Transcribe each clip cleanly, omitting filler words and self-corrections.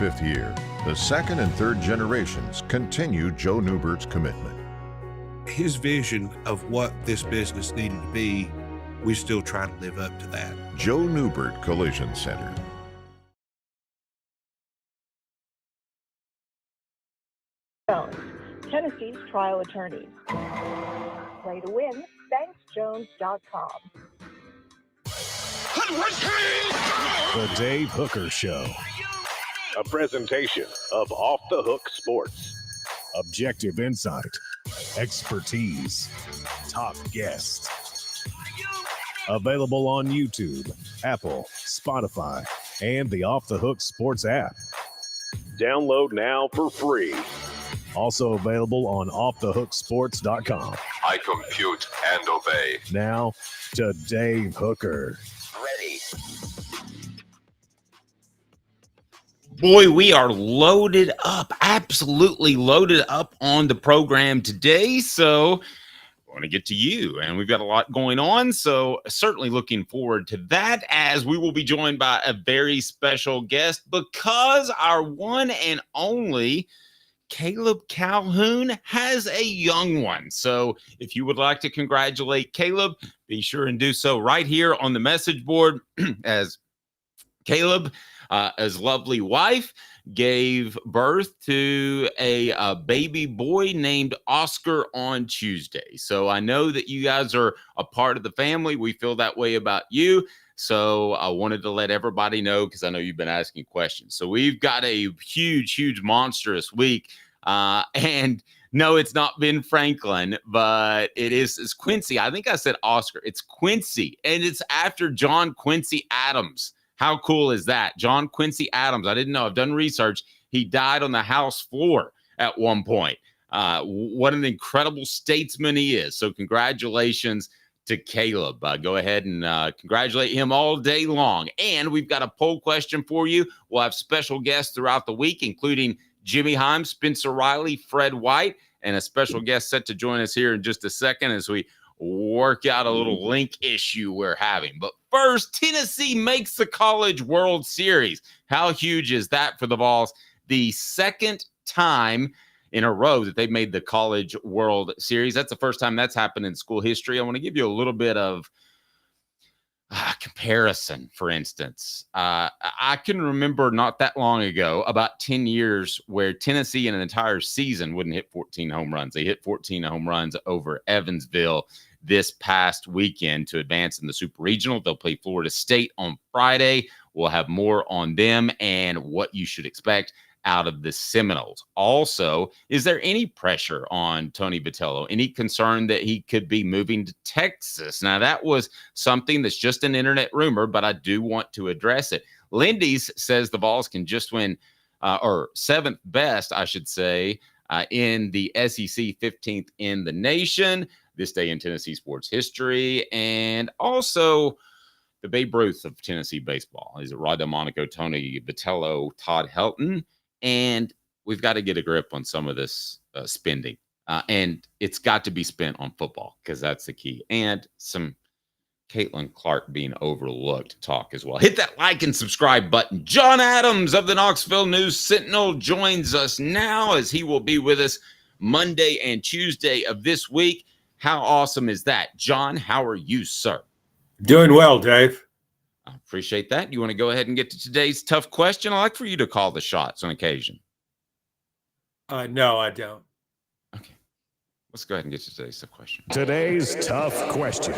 fifth year, the second and third generations continue Joe Neubert's commitment. His vision of what this business needed to be, we still try to live up to that. Joe Neubert Collision Center. Jones, Tennessee's trial attorneys. Play to win, thanksjones.com. The Dave Hooker Show. A presentation of Off the Hook Sports. Objective insight, expertise, top guests. Available on YouTube, Apple, Spotify, and the Off the Hook Sports app. Download now for free. Also available on offthehooksports.com. I compute and obey. Now to Dave Hooker. Ready. Boy, we are loaded up, absolutely loaded up on the program today. So I want to get to you, and we've got a lot going on. So certainly looking forward to that, as we will be joined by a very special guest, because our one and only Caleb Calhoun has a young one. So if you would like to congratulate Caleb, be sure and do so right here on the message board, as Caleb, his lovely wife, gave birth to a baby boy named Oscar on Tuesday. So I know that you guys are a part of the family. We feel that way about you. So I wanted to let everybody know, because I know you've been asking questions. So we've got a huge, monstrous week. And no, it's not Ben Franklin, but it's Quincy. I think I said Oscar. It's Quincy, and it's after John Quincy Adams. How cool is that? John Quincy Adams. I didn't know. I've done research. He died on the House floor at one point. What an incredible statesman he is. So congratulations to Caleb. Go ahead and congratulate him all day long. And we've got a poll question for you. We'll have special guests throughout the week, including Jimmy Himes, Spencer Riley, Fred White, and a special guest set to join us here in just a second as we work out a little link issue we're having. But first, Tennessee makes the College World Series. How huge is that for the Vols? The second time in a row that they've made the College World Series. That's the first time that's happened in school history. I want to give you a little bit of comparison. For instance, I can remember not that long ago, about 10 years, where Tennessee in an entire season wouldn't hit 14 home runs. They hit 14 home runs over Evansville this past weekend to advance in the Super Regional. They'll play Florida State on Friday. We'll have more on them and what you should expect out of the Seminoles. Also, is there any pressure on Tony Vitello? Any concern that he could be moving to Texas? Now, that was something that's just an internet rumor, but I do want to address it. Lindy's says the Vols can just win, or seventh best, I should say, in the SEC, 15th in the nation, this day in Tennessee sports history, and also the Babe Ruth of Tennessee baseball. Is it Rod Delmonico, Tony Vitello, Todd Helton? And we've got to get a grip on some of this spending. And it's got to be spent on football, because that's the key. And some Caitlin Clark being overlooked talk as well. Hit that like and subscribe button. John Adams of the Knoxville News Sentinel joins us now, as he will be with us Monday and Tuesday of this week. How awesome is that? John, how are you, sir? Doing well, Dave. I appreciate that. You want to go ahead and get to today's tough question? I'd like for you to call the shots on occasion. No, I don't. Okay. Let's go ahead and get to today's tough question. Today's tough question.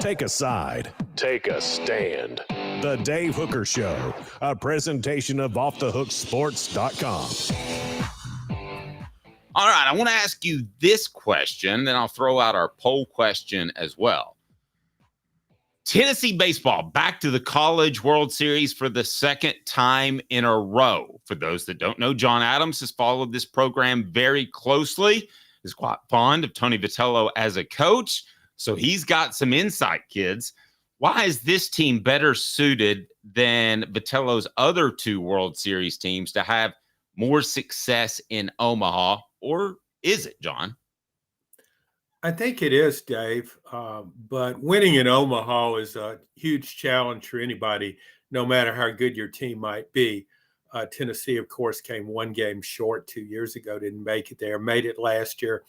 Take a side. Take a stand. The Dave Hooker Show, a presentation of offthehooksports.com. All right, I want to ask you this question, then I'll throw out our poll question as well. Tennessee baseball back to the College World Series for the second time in a row. For those that don't know, John Adams has followed this program very closely, is quite fond of Tony Vitello as a coach, so he's got some insight, kids. Why is this team better suited than Vitello's other two World Series teams to have more success in Omaha, or is it, John? I think it is, Dave. But winning in Omaha is a huge challenge for anybody, no matter how good your team might be. Tennessee, of course, came one game short 2 years ago, didn't make it there, made it last year.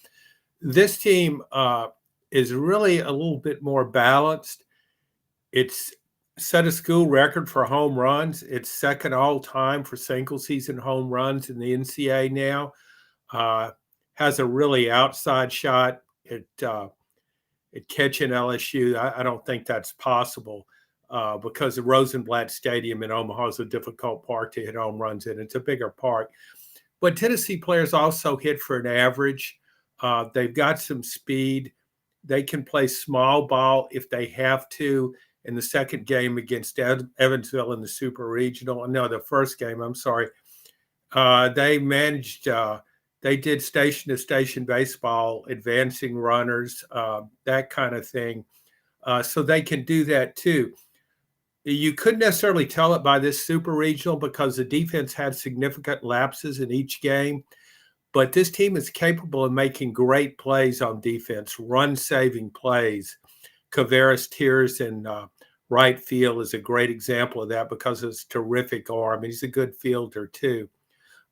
This team is really a little bit more balanced. It's set a school record for home runs. It's second all time for single season home runs in the NCAA now. Has a really outside shot at catching LSU. I don't think that's possible because the Rosenblatt Stadium in Omaha is a difficult park to hit home runs in. It's a bigger park. But Tennessee players also hit for an average. They've got some speed. They can play small ball if they have to. In the second game against Evansville in the Super Regional, no, the first game, I'm sorry, they managed, they did station-to-station baseball, advancing runners, that kind of thing. So they can do that too. You couldn't necessarily tell it by this Super Regional because the defense had significant lapses in each game. But this team is capable of making great plays on defense, run-saving plays. Kavaris Tears in right field is a great example of that because of his terrific arm. He's a good fielder too.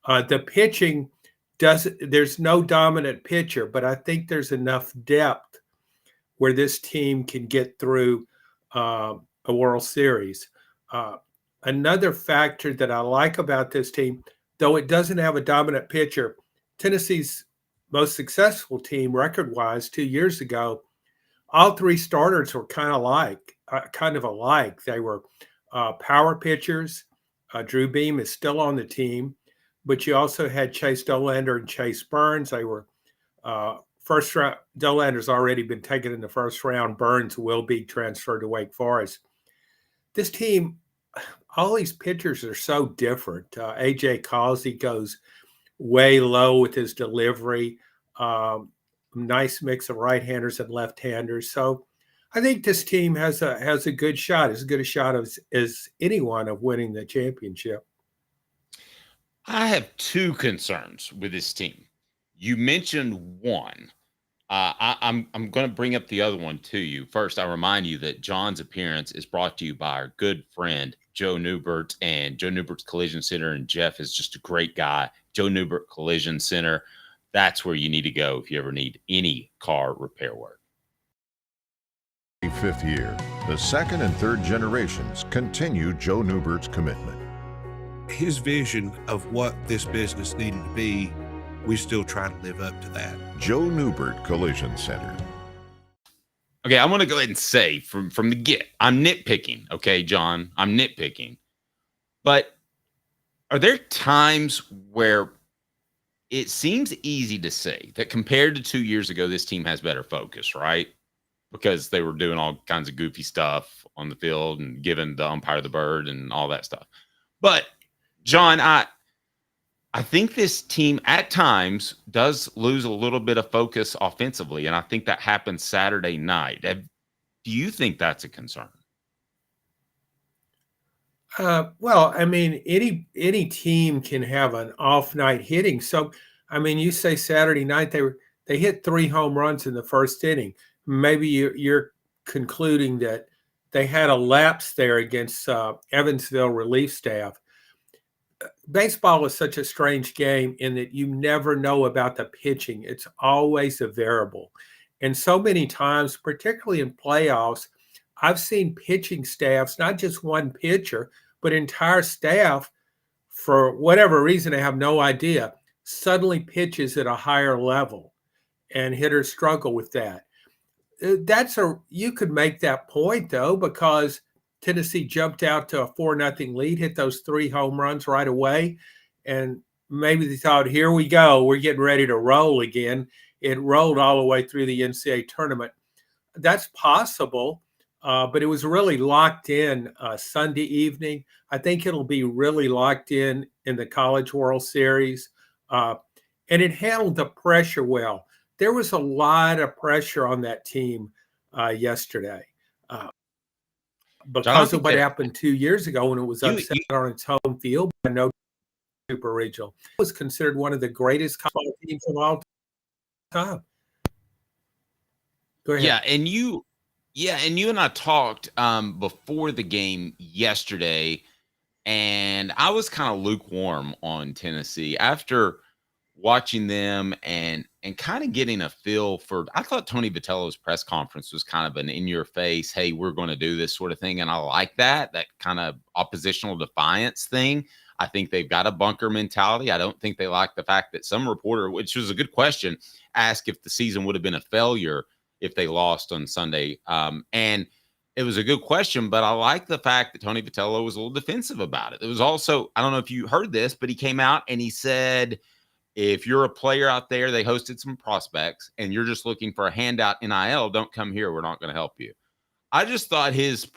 The pitching there's no dominant pitcher, but I think there's enough depth where this team can get through a World Series. Another factor that I like about this team, though it doesn't have a dominant pitcher, Tennessee's most successful team record-wise 2 years ago, all three starters were kind of alike. They were power pitchers. Drew Beam is still on the team, but you also had Chase Dolander and Chase Burns. They were first round. Dolander's already been taken in the first round. Burns will be transferred to Wake Forest. This team, all these pitchers are so different. AJ Causey goes way low with his delivery. Nice mix of right-handers and left-handers. So I think this team has a good shot, as good a shot as anyone of winning the championship. I have two concerns with this team. You mentioned one. I'm going to bring up the other one to you. First, I remind you that John's appearance is brought to you by our good friend, Joe Neubert, and Joe Neubert's Collision Center. And Jeff is just a great guy. Joe Neubert Collision Center. That's where you need to go if you ever need any car repair work. 5th year, the second and third generations continue Joe Neubert's commitment. His vision of what this business needed to be, we still try to live up to that. Joe Neubert Collision Center. Okay, I want to go ahead and say from the get, I'm nitpicking, okay, John? I'm nitpicking. But are there times where it seems easy to say that compared to 2 years ago, this team has better focus, right? Because they were doing all kinds of goofy stuff on the field and giving the umpire the bird and all that stuff. But, John, I think this team at times does lose a little bit of focus offensively, and I think that happened Saturday night. Do you think that's a concern? Well, I mean, any team can have an off night hitting. So, I mean, you say Saturday night they hit 3 home runs in the first inning. Maybe you're concluding that they had a lapse there against Evansville relief staff. Baseball is such a strange game in that you never know about the pitching. It's always a variable. And so many times, particularly in playoffs, I've seen pitching staffs, not just one pitcher, but entire staff, for whatever reason, I have no idea, suddenly pitches at a higher level, and hitters struggle with that. You could make that point, though, because Tennessee jumped out to a 4-0 lead, hit those 3 home runs right away, and maybe they thought, here we go, we're getting ready to roll again. It rolled all the way through the NCAA tournament. That's possible. But it was really locked in Sunday evening. I think it'll be really locked in the College World Series. And it handled the pressure well. There was a lot of pressure on that team yesterday because of what happened 2 years ago when it was upset on its home field by no Super Regional. It was considered one of the greatest college teams of all time. Go ahead. Yeah, and you and I talked before the game yesterday, and I was kind of lukewarm on Tennessee after watching them and kind of getting a feel for. I thought Tony Vitello's press conference was kind of an in your face, hey, we're going to do this sort of thing, and I like that kind of oppositional defiance thing. I think they've got a bunker mentality. I don't think they like the fact that some reporter, which was a good question, asked if the season would have been a failure if they lost on Sunday. And it was a good question, but I like the fact that Tony Vitello was a little defensive about it. It was also, I don't know if you heard this, but he came out and he said, if you're a player out there, they hosted some prospects and you're just looking for a handout NIL, don't come here. We're not going to help you. I just thought his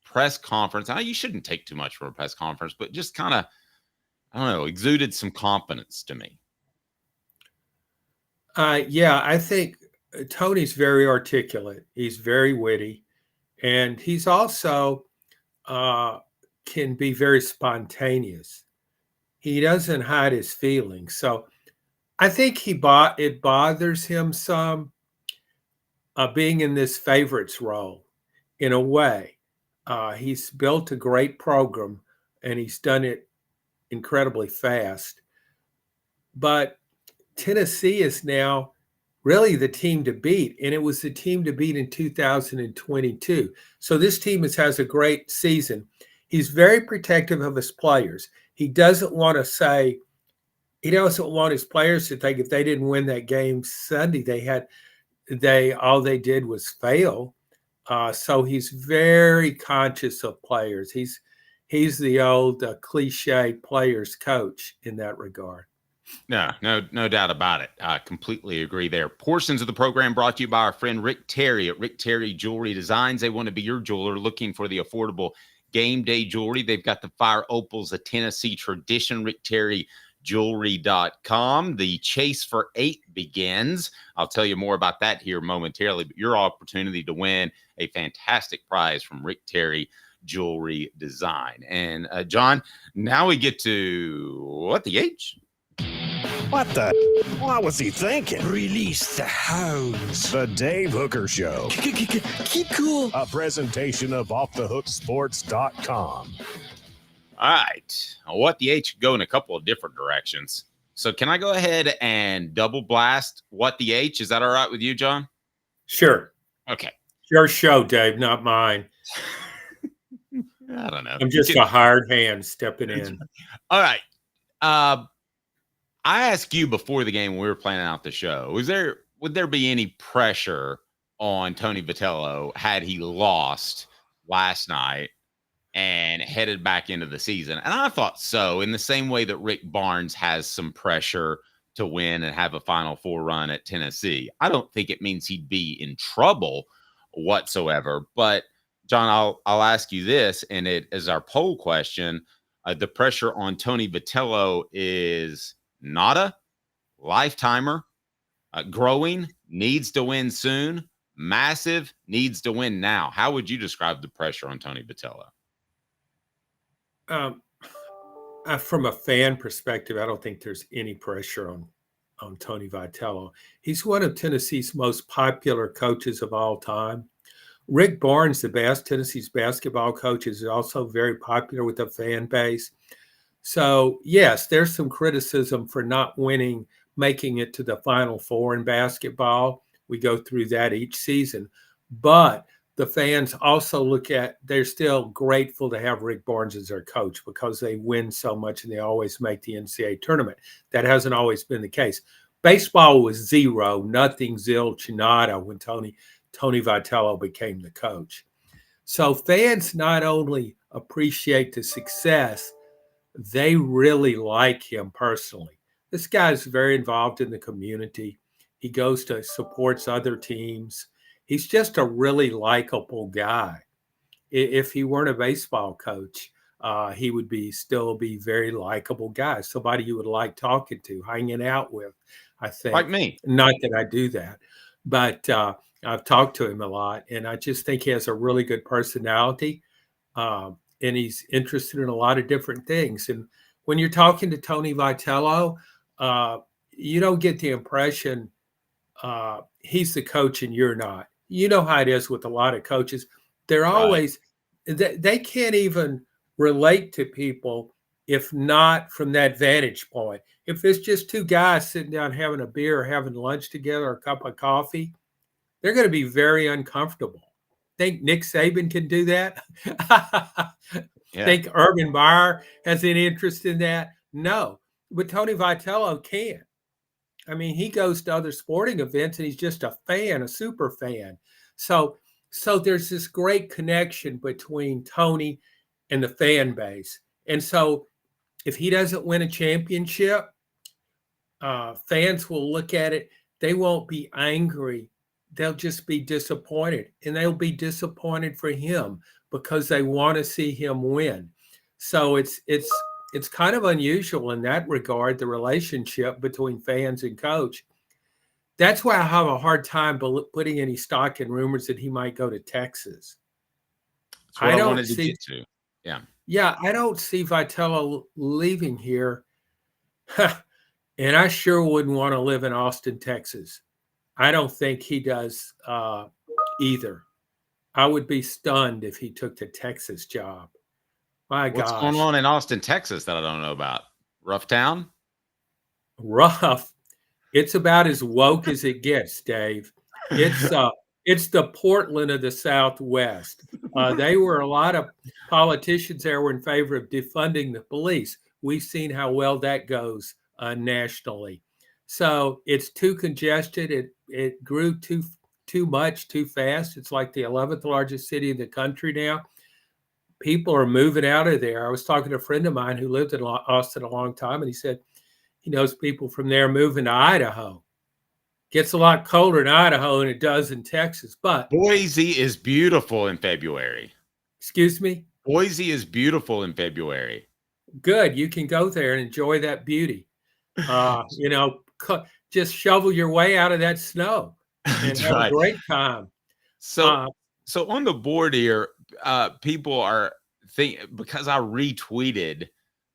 press conference, you shouldn't take too much from a press conference, but just kind of, I don't know, exuded some confidence to me. Yeah, I think Tony's very articulate. He's very witty. And he's also can be very spontaneous. He doesn't hide his feelings. So I think it bothers him some being in this favorites role in a way. He's built a great program and he's done it incredibly fast. But Tennessee is now really the team to beat, and it was the team to beat in 2022. So this team has a great season. He's very protective of his players. He doesn't want his players to think if they didn't win that game Sunday, all they did was fail. So he's very conscious of players. He's the old cliche players coach in that regard. No doubt about it. I completely agree there. Portions of the program brought to you by our friend Rick Terry at Rick Terry Jewelry Designs. They want to be your jeweler looking for the affordable game day jewelry. They've got the Fire Opals, a Tennessee tradition, rickterryjewelry.com. The chase for 8 begins. I'll tell you more about that here momentarily, but your opportunity to win a fantastic prize from Rick Terry Jewelry Design. And John, now we get to what the H? What the? What was he thinking? Release the hounds. The Dave Hooker Show. Keep cool. A presentation of OffTheHookSports.com. All right. What the H could go in a couple of different directions. So can I go ahead and double blast What the H? Is that all right with you, John? Sure. Okay. Your show, Dave, not mine. I don't know. I'm just a hired hand stepping in. All right. I asked you before the game when we were planning out the show, would there be any pressure on Tony Vitello had he lost last night and headed back into the season? And I thought so, in the same way that Rick Barnes has some pressure to win and have a Final Four run at Tennessee. I don't think it means he'd be in trouble whatsoever. But John, I'll ask you this, and it is our poll question. The pressure on Tony Vitello is nada, lifetimer, growing, needs to win soon, massive, needs to win now. How would you describe the pressure on Tony Vitello? From a fan perspective, I don't think there's any pressure on Tony Vitello. He's one of Tennessee's most popular coaches of all time. Rick Barnes, Tennessee's basketball coach, is also very popular with the fan base. So, yes, there's some criticism for not making it to the Final Four in basketball. We go through that each season. But the fans also they're still grateful to have Rick Barnes as their coach because they win so much and they always make the NCAA tournament. That hasn't always been the case. Baseball was 0, nothing, zilch, nada when Tony Vitello became the coach. So fans not only appreciate the success, they really like him personally. This guy's very involved in the community. He goes to supports other teams. He's just a really likable guy. If he weren't a baseball coach, he would still be very likable guy. Somebody you would like talking to, hanging out with, I think. Like me. Not that I do that, but I've talked to him a lot, and I just think he has a really good personality. And he's interested in a lot of different things. And when you're talking to Tony Vitello, you don't get the impression he's the coach and you're not. You know how it is with a lot of coaches. They're always, they can't even relate to people if not from that vantage point. If it's just two guys sitting down having a beer or having lunch together or a cup of coffee, they're going to be very uncomfortable. Think Nick Saban can do that? Yeah. Think Urban Meyer has any interest in that? No. But Tony Vitello can. I mean, he goes to other sporting events and he's just a fan, a super fan. So there's this great connection between Tony and the fan base. And so if he doesn't win a championship, fans will look at it. They won't be angry. They'll just be disappointed. And they'll be disappointed for him because they want to see him win. So it's kind of unusual in that regard, the relationship between fans and coach. That's why I have a hard time putting any stock in rumors that he might go to Texas. That's what I wanted to get to. Yeah. Yeah, I don't see Vitello leaving here. And I sure wouldn't want to live in Austin, Texas. I don't think he does either. I would be stunned if he took the Texas job. My gosh. What's going on in Austin, Texas that I don't know about? Rough town? Rough. It's about as woke as it gets, Dave. It's the Portland of the Southwest. They were a lot of politicians there were in favor of defunding the police. We've seen how well that goes nationally. So it's too congested. It grew too much, too fast. It's like the 11th largest city in the country now. People are moving out of there. I was talking to a friend of mine who lived in Austin a long time, and he said he knows people from there moving to Idaho. Gets a lot colder in Idaho than it does in Texas. But Boise is beautiful in February. Excuse me? Boise is beautiful in February. Good. You can go there and enjoy that beauty. Just shovel your way out of that snow and have a great time. So on the board here, people are because I retweeted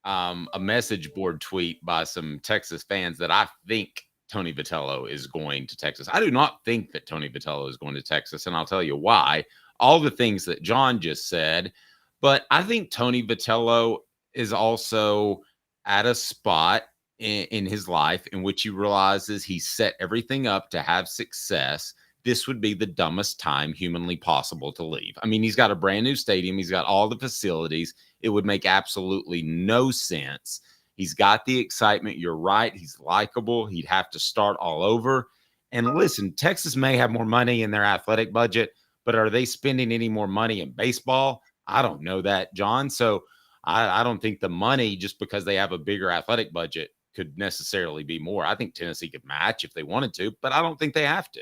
a message board tweet by some Texas fans that I think Tony Vitello is going to Texas. I do not think that Tony Vitello is going to Texas, and I'll tell you why. All the things that John just said, but I think Tony Vitello is also at a spot in his life in which he realizes he's set everything up to have success. This would be the dumbest time humanly possible to leave. I mean, he's got a brand new stadium. He's got all the facilities. It would make absolutely no sense. He's got the excitement. You're right. He's likable. He'd have to start all over. And listen, Texas may have more money in their athletic budget, but are they spending any more money in baseball? I don't know that, John. So I don't think the money, just because they have a bigger athletic budget, could necessarily be more. I think Tennessee could match if they wanted to, but I don't think they have to.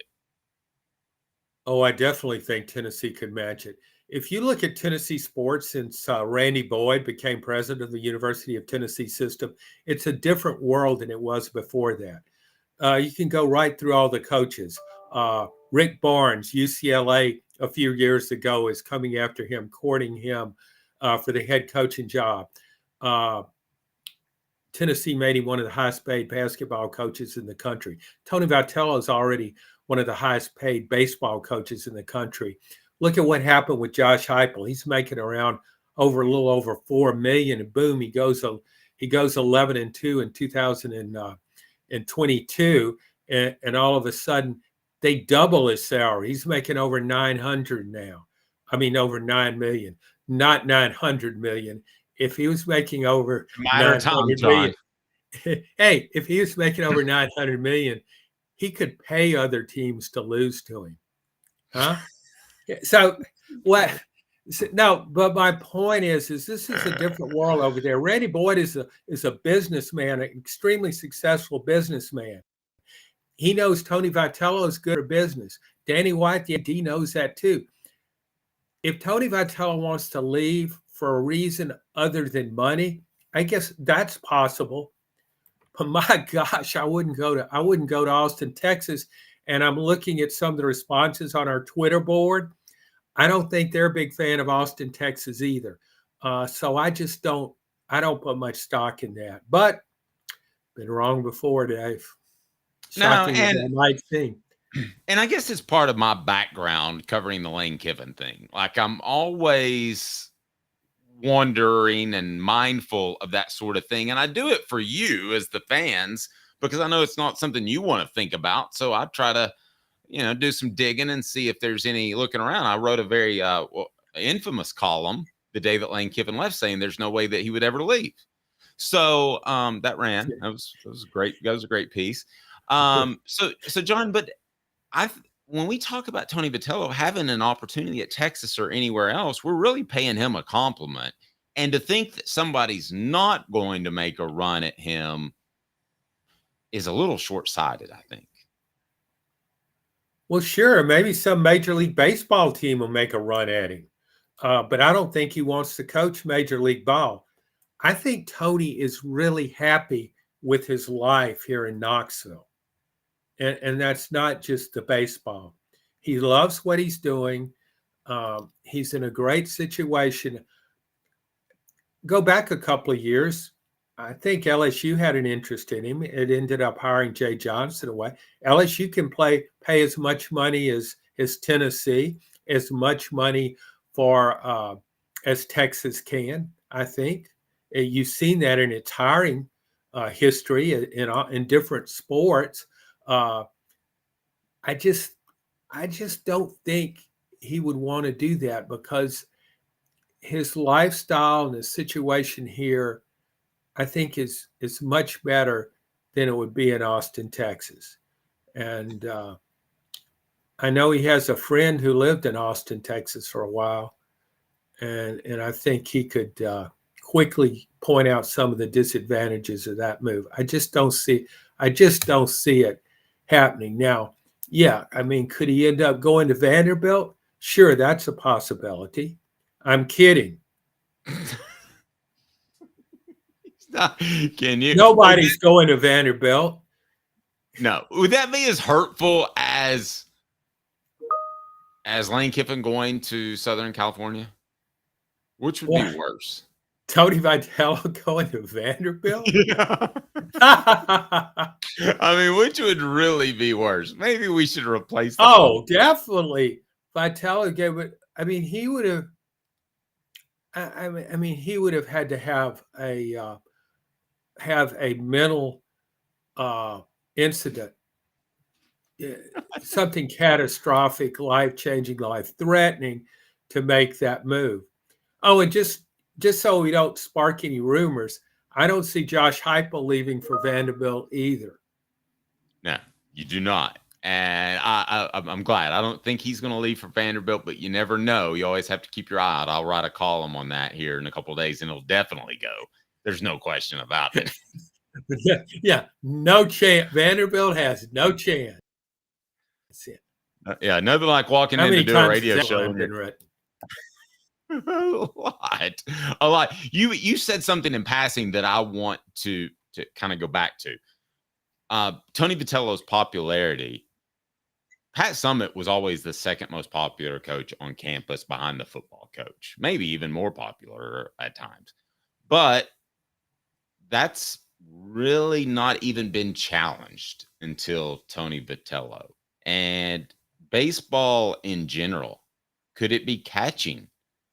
Oh, I definitely think Tennessee could match it. If you look at Tennessee sports since Randy Boyd became president of the University of Tennessee system, it's a different world than it was before that. You can go right through all the coaches. Rick Barnes, UCLA, a few years ago, is coming after him, courting him for the head coaching job. Tennessee made him one of the highest paid basketball coaches in the country. Tony Vitello is already one of the highest paid baseball coaches in the country. Look at what happened with Josh Heupel. He's making around a little over $4 million, and boom, he goes 11-2 in 2022, and all of a sudden they double his salary. He's making over 900 now. I mean, over 9 million, not 900 million. If he was making over 900 million, hey, if he was making over 900 million, he could pay other teams to lose to him. Huh? So what? No, but my point is this is a different world over there. Randy Boyd is a businessman, an extremely successful businessman. He knows Tony Vitello is good for business. Danny White, the AD, knows that too. If Tony Vitello wants to leave for a reason other than money, I guess that's possible. But my gosh, I wouldn't go to Austin, Texas. And I'm looking at some of the responses on our Twitter board. I don't think they're a big fan of Austin, Texas either. So I don't put much stock in that. But been wrong before, Dave. Shocking as that might seem. And I guess it's part of my background covering the Lane Kiffin thing. Like, I'm always wondering and mindful of that sort of thing. And I do it for you as the fans, because I know it's not something you want to think about. So I try to, do some digging and see if there's any looking around. I wrote a very infamous column the day that Lane Kiffin left, saying there's no way that he would ever leave. So that ran. That was great. That was a great piece. So John, but when we talk about Tony Vitello having an opportunity at Texas or anywhere else, we're really paying him a compliment. And to think that somebody's not going to make a run at him is a little short-sighted, I think. Well, sure. Maybe some Major League Baseball team will make a run at him. But I don't think he wants to coach Major League Ball. I think Tony is really happy with his life here in Knoxville. And that's not just the baseball. He loves what he's doing. He's in a great situation. Go back a couple of years. I think LSU had an interest in him. It ended up hiring Jay Johnson away. LSU can pay as much money as Tennessee, as much money for as Texas can, I think. You've seen that in its hiring history in different sports. I just don't think he would want to do that, because his lifestyle and his situation here, I think, is much better than it would be in Austin, Texas. And I know he has a friend who lived in Austin, Texas for a while, and I think he could quickly point out some of the disadvantages of that move. I just don't see it happening. Now, yeah, I mean, could he end up going to Vanderbilt? Sure, that's a possibility. I'm kidding. Can you? Nobody's going to Vanderbilt. No. Would that be as hurtful as Lane Kiffin going to Southern California? Which would be worse? Tony Vitello going to Vanderbilt? Yeah. I mean, which would really be worse? Maybe we should replace that. Oh, definitely. Vitello gave it. I mean, he would have. I mean, he would have had to have a mental incident, something catastrophic, life-changing, life-threatening, to make that move. Oh, and just so we don't spark any rumors, I don't see Josh Heupel leaving for Vanderbilt either. No, you do not. And I'm glad. I don't think he's going to leave for Vanderbilt, but you never know. You always have to keep your eye out. I'll write a column on that here in a couple of days, and it'll definitely go. There's no question about it. Yeah, no chance. Vanderbilt has no chance. That's it. Yeah, nothing like walking in to do a radio show. Been written? A lot. You said something in passing that I want to kind of go back to. Tony Vitello's popularity. Pat Summitt was always the second most popular coach on campus behind the football coach, maybe even more popular at times. But that's really not even been challenged until Tony Vitello. And baseball in general, could it be catching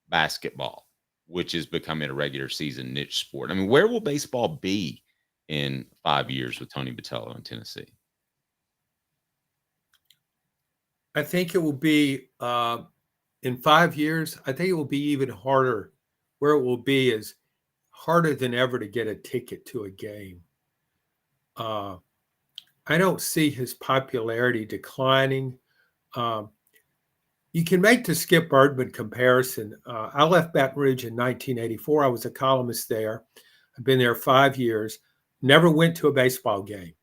basketball, which is becoming a regular season niche sport? I mean, where will baseball be in 5 years with Tony Vitello in Tennessee? I think it will be in 5 years. I think it will be even harder. Where it will be is harder than ever to get a ticket to a game. I don't see his popularity declining. You can make the Skip Erdman comparison. I left Baton Rouge in 1984. I was a columnist there. I've been there 5 years. Never went to a baseball game.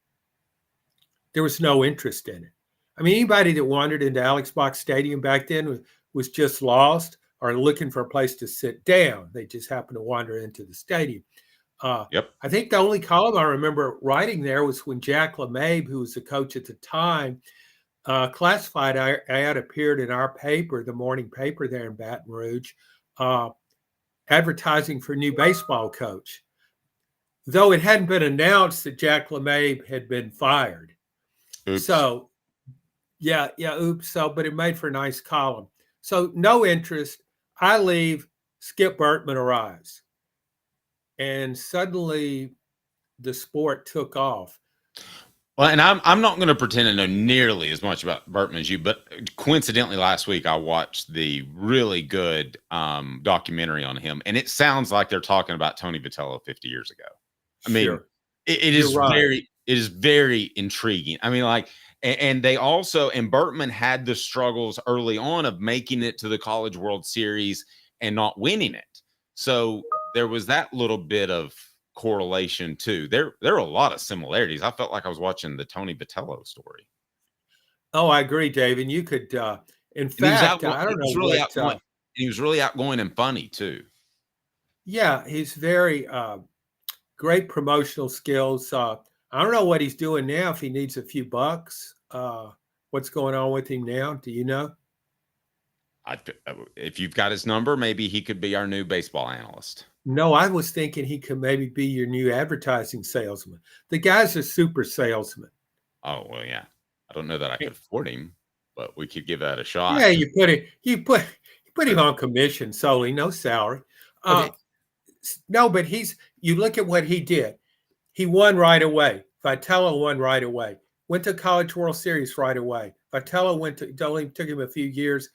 There was no interest in it. I mean, anybody that wandered into Alex Box Stadium back then was just lost or looking for a place to sit down. They just happened to wander into the stadium. Yep. I think the only column I remember writing there was when Jack LeMabe, who was the coach at the time, classified ad appeared in our paper, the morning paper there in Baton Rouge, advertising for a new baseball coach, though it hadn't been announced that Jack LeMabe had been fired. Oops. So, oops. So, but it made for a nice column. So, no interest. I leave. Skip Bertman arrives, and suddenly the sport took off. Well, and I'm not going to pretend to know nearly as much about Bertman as you, but coincidentally, last week I watched the really good documentary on him, and it sounds like they're talking about Tony Vitello 50 years ago. I mean, Sure. it is very intriguing. I mean, like, and they also, and Bertman had the struggles early on of making it to the College World Series and not winning it. So there was that little bit of correlation too. There are a lot of similarities. I felt like I was watching the Tony Vitello story. Oh, I agree, Dave. And you could, in fact, I don't know what. He was really outgoing and funny too. Yeah, he's very great promotional skills. I don't know what he's doing now. If he needs a few bucks, what's going on with him now? Do you know? If you've got his number, maybe he could be our new baseball analyst. No, I was thinking he could maybe be your new advertising salesman. The guy's a super salesman. Oh, well, yeah. I don't know that I could afford him, but we could give that a shot. Yeah, you put him on commission solely, no salary. Okay. No, but you look at what he did. He won right away. Vitello won right away. Went to College World Series right away. Vitello it only took him a few years.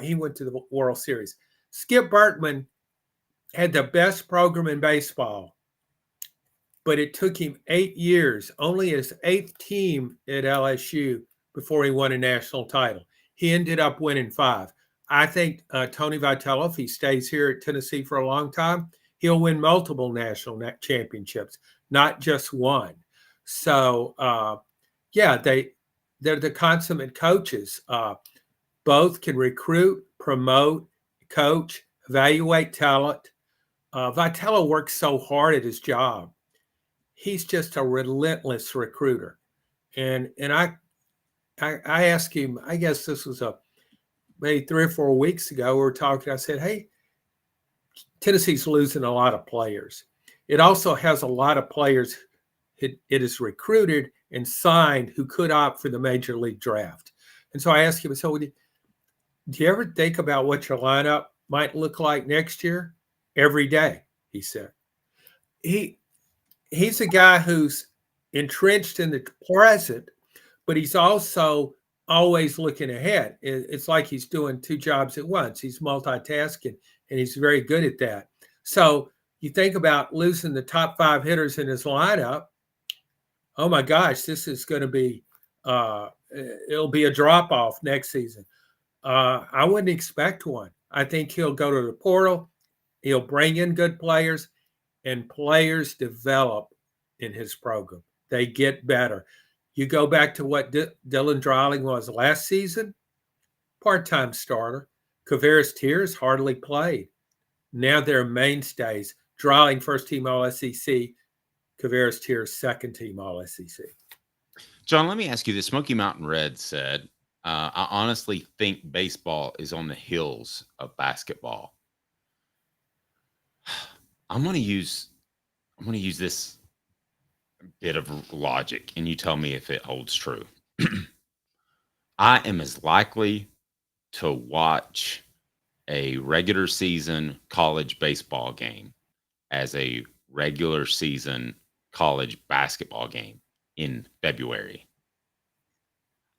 He went to the World Series. Skip Bertman had the best program in baseball, but it took him 8 years, only his 8th team at LSU, before he won a national title. He ended up winning 5. I think Tony Vitello, if he stays here at Tennessee for a long time, he'll win multiple national championships, not just one. So, yeah, they're the consummate coaches. Both can recruit, promote, coach, evaluate talent. Vitello works so hard at his job. He's just a relentless recruiter. And I asked him, I guess this was maybe 3 or 4 weeks ago, we were talking. I said, hey, Tennessee's losing a lot of players. It also has a lot of players it has recruited and signed who could opt for the major league draft. And so I asked him, so do you ever think about what your lineup might look like next year? Every day, he said. He's a guy who's entrenched in the present, but he's also always looking ahead. It's like he's doing 2 jobs at once. He's multitasking, and he's very good at that. So you think about losing the top 5 hitters in his lineup. Oh my gosh, this is going to be it'll be a drop-off next season. I wouldn't expect one. I think he'll go to the portal. He'll bring in good players, and players develop in his program. They get better. You go back to what Dylan Dreiling was last season, part-time starter. Kavaris Tears hardly played. Now they're mainstays. Dreiling first-team All-SEC, Kavaris Tears second-team All-SEC. John, let me ask you this. Smoky Mountain Red said, I honestly think baseball is on the heels of basketball. I'm going to use this bit of logic, and you tell me if it holds true. I am as likely to watch a regular season college baseball game as a regular season college basketball game in February.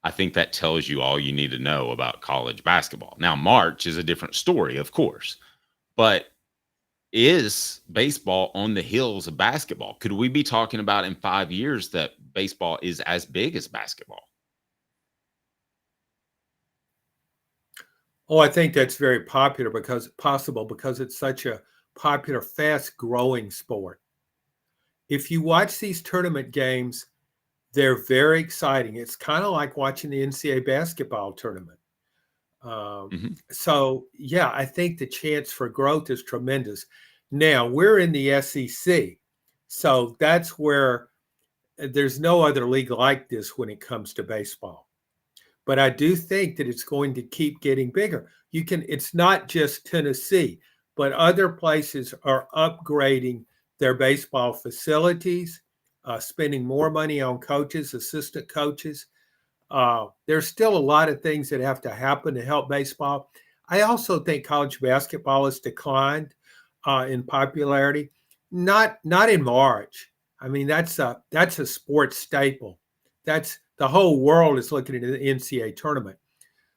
I think that tells you all you need to know about college basketball. Now, March is a different story, of course, but is baseball on the heels of basketball? Could we be talking about in 5 years that baseball is as big as basketball? Oh, I think that's very popular because it's such a popular, fast-growing sport. If you watch these tournament games, they're very exciting. It's kind of like watching the NCAA basketball tournament. So, yeah, I think the chance for growth is tremendous. Now, we're in the SEC, so that's where there's no other league like this when it comes to baseball. But I do think that it's going to keep getting bigger. It's not just Tennessee, but other places are upgrading their baseball facilities, spending more money on coaches, assistant coaches. There's still a lot of things that have to happen to help baseball. I also think college basketball has declined in popularity. Not in March. I mean, that's a sports staple. That's the whole world is looking at the NCAA tournament.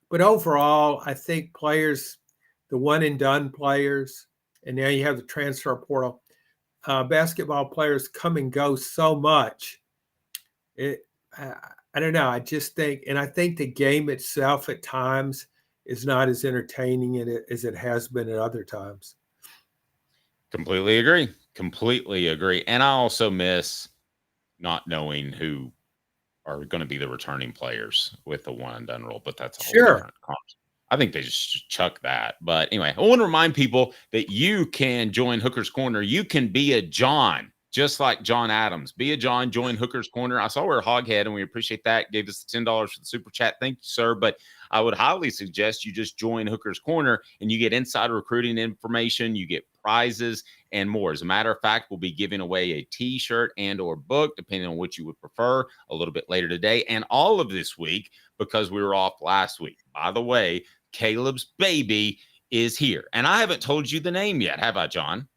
But overall, I think players, the one and done players, and now you have the transfer portal, basketball players come and go so much. I don't know. I just think, and I think the game itself at times is not as entertaining as it has been at other times. Completely agree. And I also miss not knowing who are going to be the returning players with the one and done rule, but that's a whole different concept. I think they just chuck that. But anyway, I want to remind people that you can join Hooker's Corner. You can be a John, just like John Adams. Be a John, join Hooker's Corner. I saw we're a hoghead, and we appreciate that. Gave us $10 for the super chat. Thank you, sir. But I would highly suggest you just join Hooker's Corner, and you get insider recruiting information. You get prizes and more. As a matter of fact, we'll be giving away a T-shirt and or book, depending on what you would prefer, a little bit later today. And all of this week, because we were off last week. By the way, Caleb's baby is here. And I haven't told you the name yet, have I, John?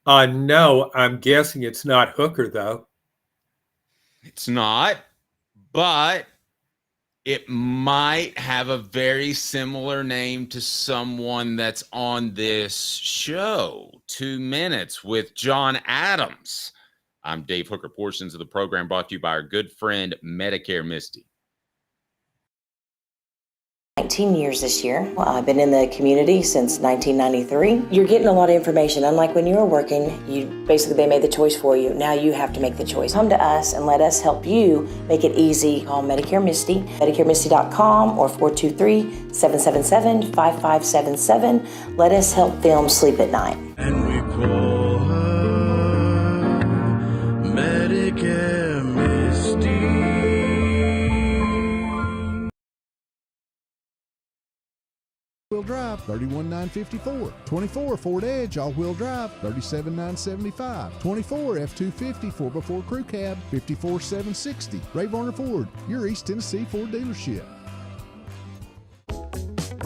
No, I'm guessing it's not Hooker, though. It's not, but it might have a very similar name to someone that's on this show. 2 Minutes with John Adams. I'm Dave Hooker. Portions of the program brought to you by our good friend Medicare Misty. 19 years this year. I've been in the community since 1993. You're getting a lot of information. Unlike when you were working, they made the choice for you. Now you have to make the choice. Come to us and let us help you make it easy. Call Medicare Misty, MedicareMisty.com or 423-777-5577. Let us help them sleep at night. And we call her Medicare Misty. All-wheel drive, $31,954. 24 Ford Edge, all-wheel drive, $37,975. 24 F-250 4x4 Crew Cab, $54,760. Ray Varner Ford, your East Tennessee Ford dealership.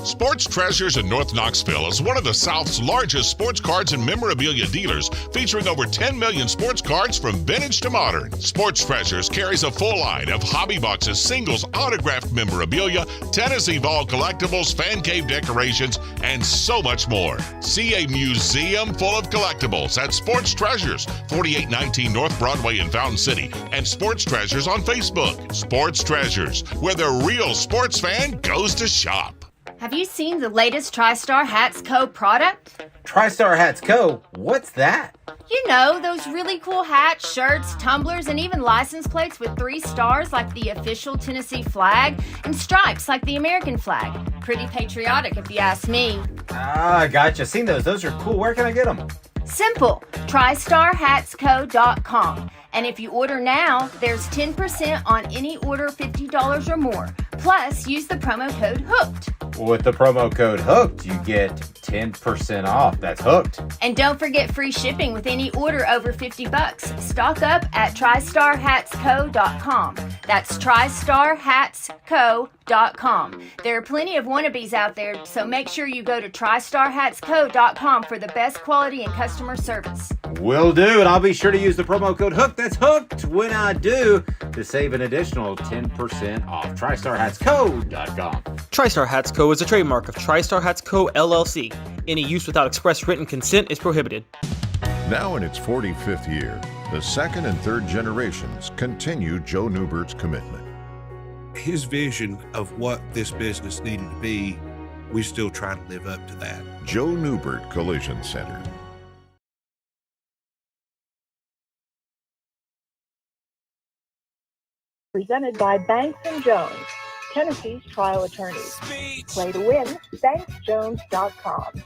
Sports Treasures in North Knoxville is one of the South's largest sports cards and memorabilia dealers, featuring over 10 million sports cards from vintage to modern. Sports Treasures carries a full line of hobby boxes, singles, autographed memorabilia, Tennessee Vol collectibles, fan cave decorations, and so much more. See a museum full of collectibles at Sports Treasures, 4819 North Broadway in Fountain City, and Sports Treasures on Facebook. Sports Treasures, where the real sports fan goes to shop. Have you seen the latest TriStar Hats Co. product? TriStar Hats Co.? What's that? You know, those really cool hats, shirts, tumblers, and even license plates with 3 stars like the official Tennessee flag and stripes like the American flag. Pretty patriotic if you ask me. Ah, gotcha. Seen those. Those are cool. Where can I get them? Simple. TriStarHatsCo.com. And if you order now, there's 10% on any order $50 or more. Plus, use the promo code HOOKED. With the promo code HOOKED, you get 10% off. That's hooked. And don't forget free shipping with any order over $50. Stock up at TriStarHatsCo.com. That's TriStarHatsCo.com. There are plenty of wannabes out there, so make sure you go to TriStarHatsCo.com for the best quality and customer service. Will do, and I'll be sure to use the promo code HOOKED. That's hooked when I do, to save an additional 10% off. TriStarHatsCo.com. TriStar Hats Co. is a trademark of TriStar Hats Co. LLC. Any use without express written consent is prohibited. Now in its 45th year, the second and third generations continue Joe Neubert's commitment. His vision of what this business needed to be, we still try to live up to that. Joe Neubert Collision Center. Presented by Banks & Jones, Tennessee's trial attorneys. Play to win, banksjones.com.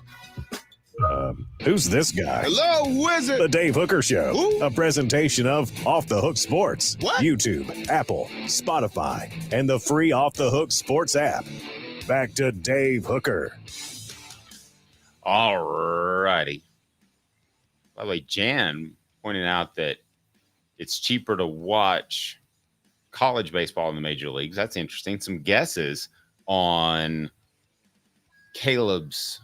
Who's this guy? Hello, wizard. The Dave Hooker Show. Who? A presentation of Off the Hook Sports. What? YouTube, Apple, Spotify, and the free Off the Hook Sports app. Back to Dave Hooker. All righty. By the way, Jan pointed out that it's cheaper to watch college baseball in the major leagues. That's interesting. Some guesses. on Caleb's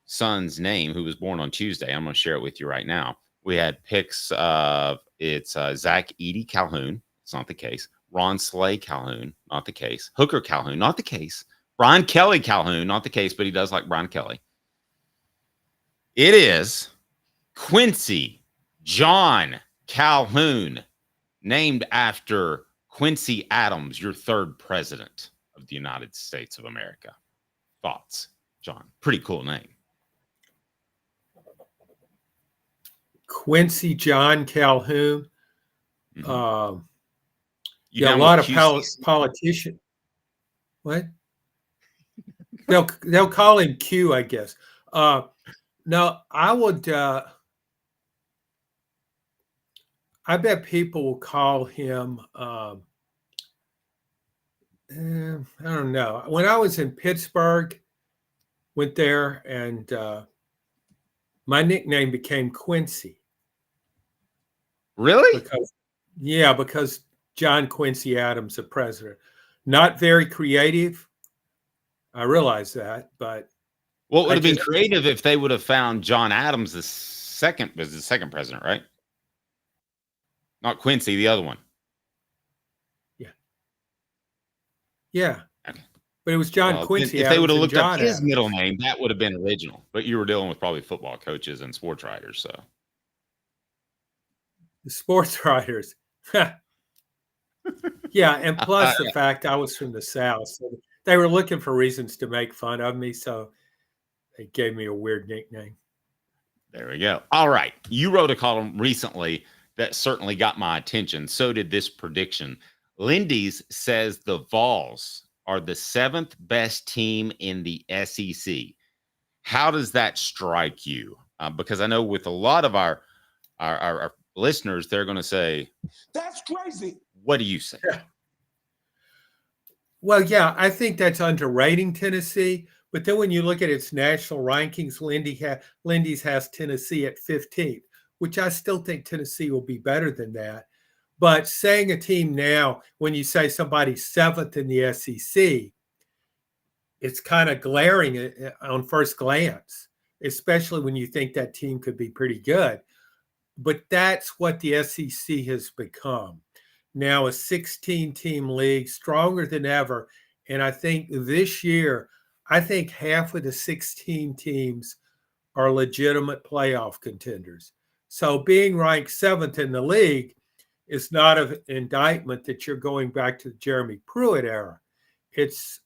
son's name, who was born on Tuesday. I'm going to share it with you right now. We had picks of Zach Edey Calhoun. It's not the case. Ron Slay Calhoun, not the case. Hooker Calhoun, not the case. Brian Kelly Calhoun, not the case, but he does like Brian Kelly. It is Quincy John Calhoun, named after Quincy Adams, your third president of the United States of America. Thoughts, John? Pretty cool name. Quincy John Calhoun. Mm-hmm. A lot of politicians. What? They'll call him Q, I guess. No, I would. I bet people will call him. I don't know. When I was in Pittsburgh, went there, and my nickname became Quincy. Really? Because John Quincy Adams, the president. Not very creative. I realize that, but well, it would have been creative if they would have found John Adams the second president, right? Not Quincy, the other one. Yeah. Okay. But it was John Quincy. If they would have looked up his middle name, that would have been original. But you were dealing with probably football coaches and sports writers, so. The sports writers. Yeah, and plus the fact I was from the South. So they were looking for reasons to make fun of me, so they gave me a weird nickname. There we go. All right. You wrote a column recently that certainly got my attention. So did this prediction. Lindy's says the Vols are the 7th best team in the SEC. How does that strike you? Because I know with a lot of our listeners, they're going to say, that's crazy. What do you say? Yeah. Well, yeah, I think that's underrating Tennessee. But then when you look at its national rankings, Lindy's has Tennessee at 15th, which I still think Tennessee will be better than that. But saying a team now, when you say somebody's 7th in the SEC, it's kind of glaring on first glance, especially when you think that team could be pretty good. But that's what the SEC has become. Now a 16-team league, stronger than ever. And I think this year, half of the 16 teams are legitimate playoff contenders. So being ranked 7th in the league is not an indictment that you're going back to the Jeremy Pruitt era. It's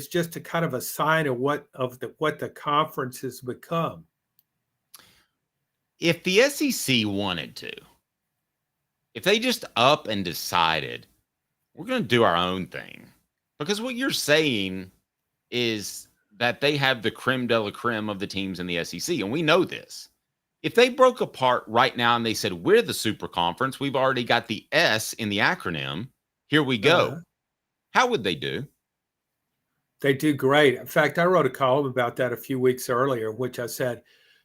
just a kind of a sign of what the conference has become. If the SEC wanted to, if they just up and decided, we're going to do our own thing, because what you're saying is that they have the creme de la creme of the teams in the SEC, and we know this. If they broke apart right now and they said, we're the super conference, we've already got the S in the acronym, here we go. How would they do? They do great. In fact, I wrote a column about that a few weeks earlier, which I said,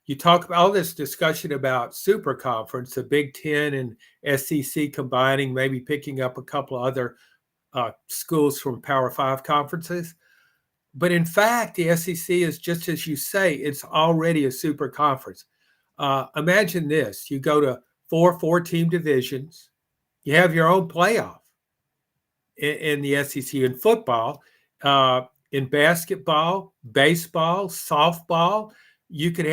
you talk about all this discussion about super conference, the Big Ten and SEC combining, maybe picking up a couple of other schools from Power 5 conferences. But in fact, the SEC is just as you say, it's already a super conference. Imagine this. You go to four-team divisions. You have your own playoff in the SEC. In football, in basketball, baseball, softball, you could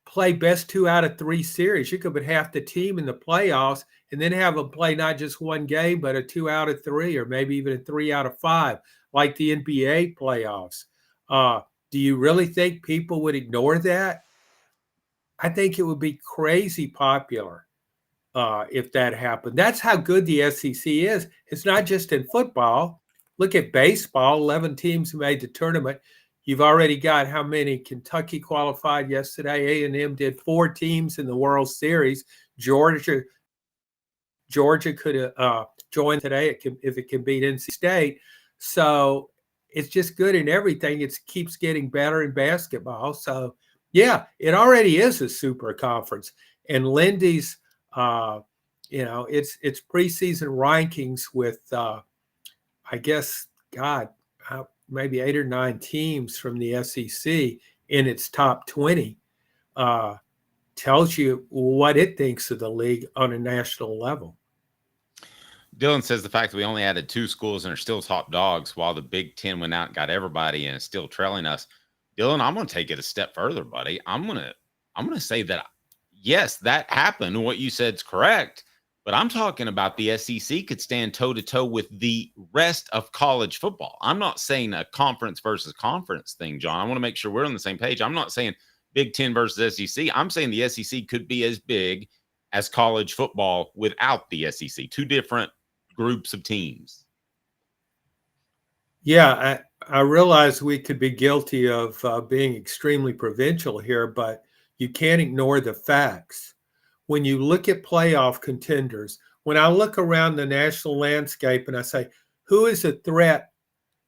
play best 2 out of 3 series. You could put half the team in the playoffs and then have them play not just one game, but a 2 out of 3 or maybe even a 3 out of 5, like the NBA playoffs. Do you really think people would ignore that? I think it would be crazy popular if that happened. That's how good the SEC is. It's not just in football. Look at baseball, 11 teams made the tournament. You've already got how many? Kentucky qualified yesterday. A&M did 4 teams in the World Series. Georgia could join today if it can beat NC State. So it's just good in everything. It keeps getting better in basketball. So, yeah, it already is a super conference. And Lindy's, its preseason rankings with I guess, God, maybe 8 or 9 teams from the SEC in its top 20, tells you what it thinks of the league on a national level. Dylan says the fact that we only added 2 schools and are still top dogs while the Big Ten went out and got everybody and is still trailing us. Dylan, I'm going to take it a step further, buddy. I'm going to say that, yes, that happened. What you said is correct, but I'm talking about the SEC could stand toe-to-toe with the rest of college football. I'm not saying a conference versus conference thing, John. I want to make sure we're on the same page. I'm not saying Big Ten versus SEC. I'm saying the SEC could be as big as college football without the SEC. 2 different groups of teams. Yeah, I realize we could be guilty of being extremely provincial here, but you can't ignore the facts. When you look at playoff contenders, when I look around the national landscape and I say, who is a threat?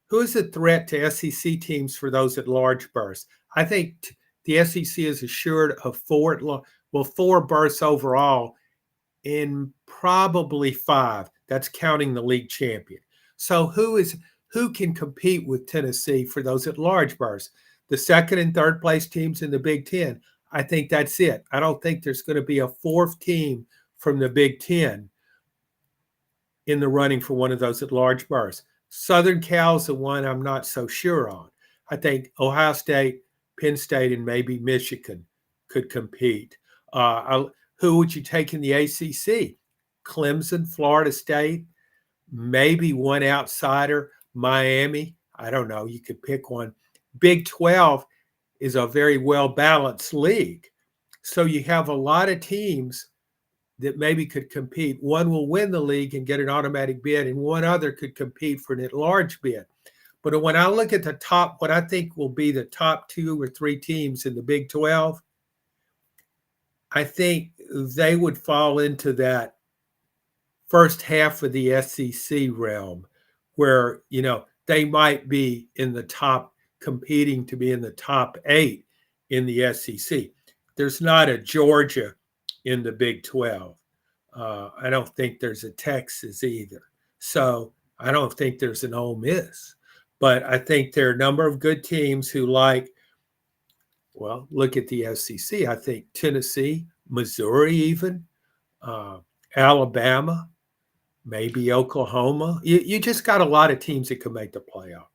Who is a threat to SEC teams for those at large berths? I think the SEC is assured of 4 berths overall in probably 5. That's counting the league champion. So who can compete with Tennessee for those at large berths? The 2nd and 3rd place teams in the Big Ten. I think that's it. I don't think there's going to be a 4th team from the Big Ten in the running for one of those at large berths. Southern Cal's the one I'm not so sure on. I think Ohio State, Penn State, and maybe Michigan could compete. Who would you take in the ACC? Clemson, Florida State, maybe one outsider, Miami. I don't know. You could pick one. Big 12 is a very well-balanced league. So you have a lot of teams that maybe could compete. One will win the league and get an automatic bid, and one other could compete for an at-large bid. But when I look at the top, what I think will be the top 2 or 3 teams in the Big 12, I think they would fall into that first half of the SEC realm where, they might be in the top, competing to be in the top 8 in the SEC. There's not a Georgia in the Big 12. I don't think there's a Texas either. So I don't think there's an Ole Miss. But I think there are a number of good teams who look at the SEC. I think Tennessee, Missouri even, Alabama, maybe Oklahoma. You just got a lot of teams that could make the playoff.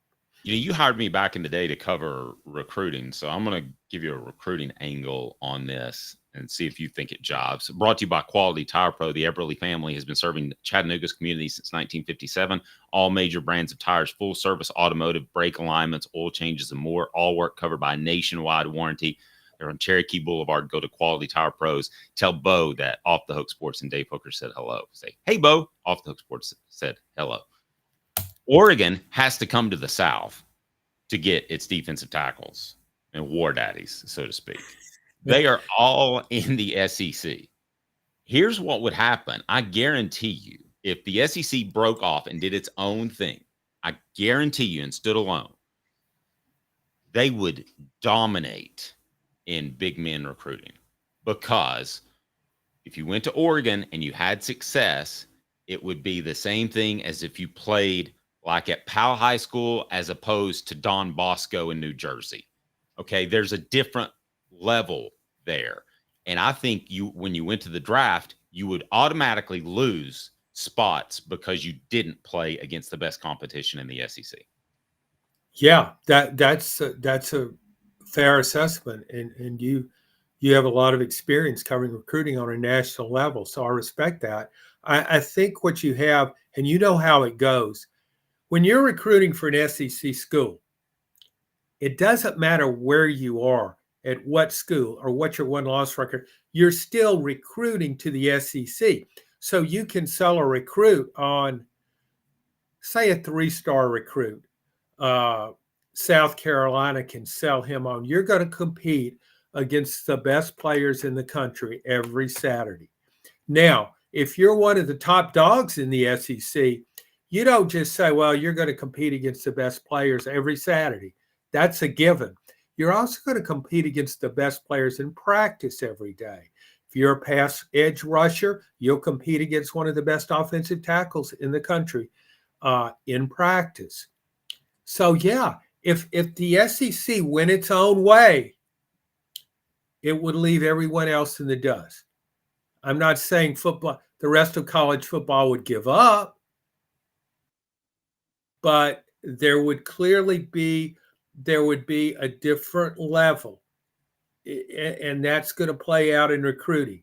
You hired me back in the day to cover recruiting, so I'm going to give you a recruiting angle on this and see if you think it jives. Brought to you by Quality Tire Pro. The Eberle family has been serving Chattanooga's community since 1957. All major brands of tires, full service automotive, brake alignments, oil changes, and more. All work covered by a nationwide warranty. They're on Cherokee Blvd. Go to Quality Tire Pros. Tell Bo that Off the Hook Sports and Dave Hooker said hello. Say, hey, Bo, Off the Hook Sports said hello. Oregon has to come to the South to get its defensive tackles and war daddies, so to speak. They are all in the SEC. Here's what would happen. I guarantee you, if the SEC broke off and did its own thing, I guarantee you, and stood alone, they would dominate in big men recruiting. Because if you went to Oregon and you had success, it would be the same thing as if you played like at Powell High School as opposed to Don Bosco in New Jersey. Okay, there's a different level there. And I think when you went to the draft, you would automatically lose spots because you didn't play against the best competition in the SEC. Yeah, that's a fair assessment. And you have a lot of experience covering recruiting on a national level. So I respect that. I think what you have, and you know how it goes, when you're recruiting for an SEC school, it doesn't matter where you are, at what school, or what your win-loss record, you're still recruiting to the SEC. So you can sell a recruit on, say, a 3-star recruit. South Carolina can sell him on, you're going to compete against the best players in the country every Saturday. Now, if you're one of the top dogs in the SEC, you don't just say, well, you're going to compete against the best players every Saturday. That's a given. You're also going to compete against the best players in practice every day. If you're a pass edge rusher, you'll compete against one of the best offensive tackles in the country in practice. So, yeah, if the SEC went its own way, it would leave everyone else in the dust. I'm not saying football, the rest of college football would give up, but there would clearly be a different level, and that's going to play out in recruiting.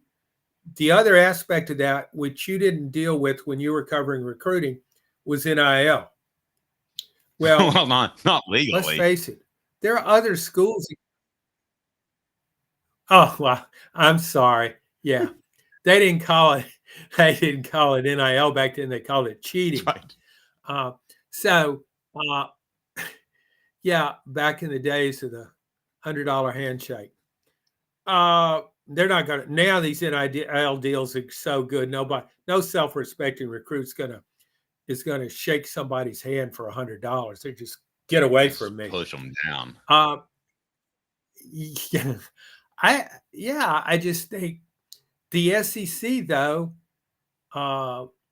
The other aspect of that, which you didn't deal with when you were covering recruiting, was NIL. Well, well, not legally. Let's face it. There are other schools. Oh, well, I'm sorry. Yeah. They didn't call it NIL back then. They called it cheating. Right. Yeah, back in the days of the $100 handshake. They're not going to, now these NIL deals are so good. No self-respecting recruit's is going to shake somebody's hand for $100. They just get away from me. Push them down. Yeah, I just think the SEC though,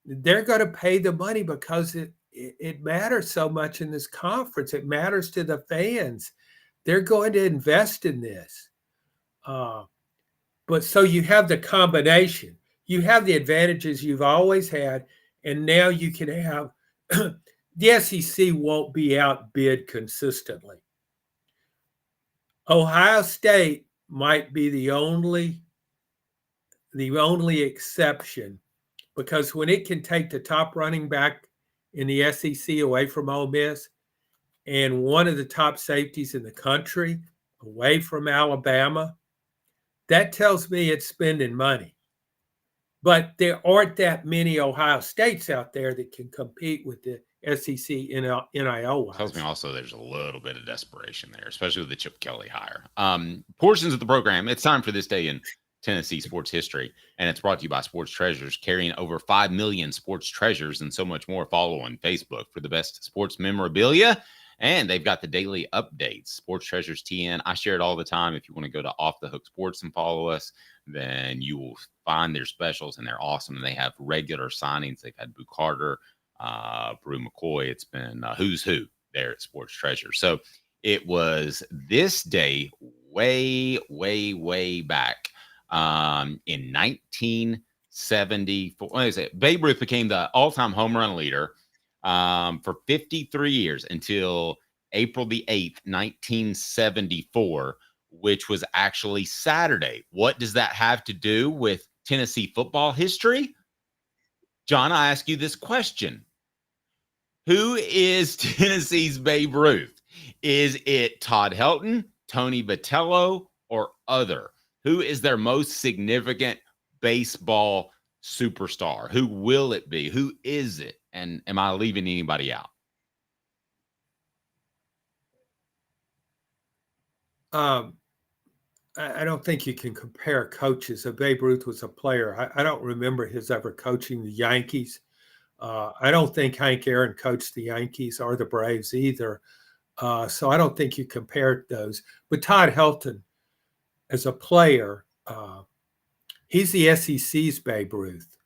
they're going to pay the money because it matters so much in this conference. It matters to the fans. They're going to invest in this. But so you have the combination. You have the advantages you've always had, and now you can have the SEC won't be outbid consistently. Ohio State might be the only exception, because when it can take the top running back in the SEC away from Ole Miss and one of the top safeties in the country away from Alabama, that tells me it's spending money. But there aren't that many Ohio States out there that can compete with the SEC NIL-wise. Tells me also there's a little bit of desperation there, especially with the Chip Kelly hire. Portions of the program, it's time for this day in Tennessee sports history, and it's brought to you by Sports Treasures, carrying over 5 million sports treasures and so much more. Follow on Facebook for the best sports memorabilia, and they've got the daily updates. Sports Treasures TN. I share it all the time. If you want to go to Off the Hook Sports and follow us, then you will find their specials, and they're awesome. And they have regular signings. They've had Boo Carter, Brew McCoy. It's been who's who there at Sports Treasure. So it was this day way, way, way back in 1974. What is it? Babe Ruth became the all-time home run leader for 53 years until April the 8th, 1974, which was actually Saturday. What does that have to do with Tennessee football history? John, I ask you this question. Who is Tennessee's Babe Ruth? Is it Todd Helton, Tony Vitello, or other? Who is their most significant baseball superstar? Who will it be? Who is it? And am I leaving anybody out? I don't think you can compare coaches. Babe Ruth was a player. I don't remember his ever coaching the Yankees. I don't think Hank Aaron coached the Yankees or the Braves either. So I don't think you compare those. But Todd Helton, as a player, he's the SEC's Babe Ruth.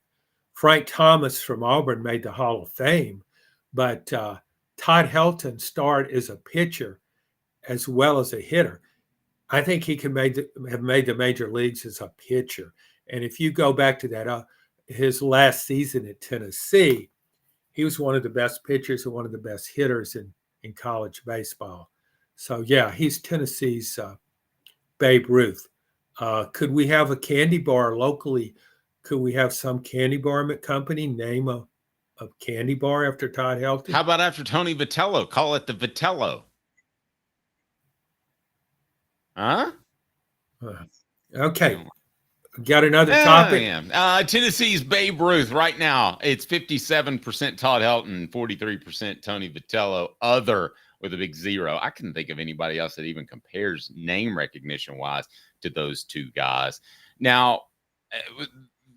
Frank Thomas from Auburn made the Hall of Fame, but Todd Helton starred as a pitcher as well as a hitter. I think he can have made the major leagues as a pitcher. And if you go back to that, his last season at Tennessee, he was one of the best pitchers and one of the best hitters in college baseball. So, yeah, he's Tennessee's Babe Ruth. Could we have a candy bar locally? Could we have some candy bar company name a candy bar after Todd Helton? How about after Tony Vitello? Call it the Vitello. Huh? Okay. Got another topic? Tennessee's Babe Ruth right now. It's 57% Todd Helton, 43% Tony Vitello, other with a big zero. I couldn't think of anybody else that even compares name recognition-wise to those two guys. Now,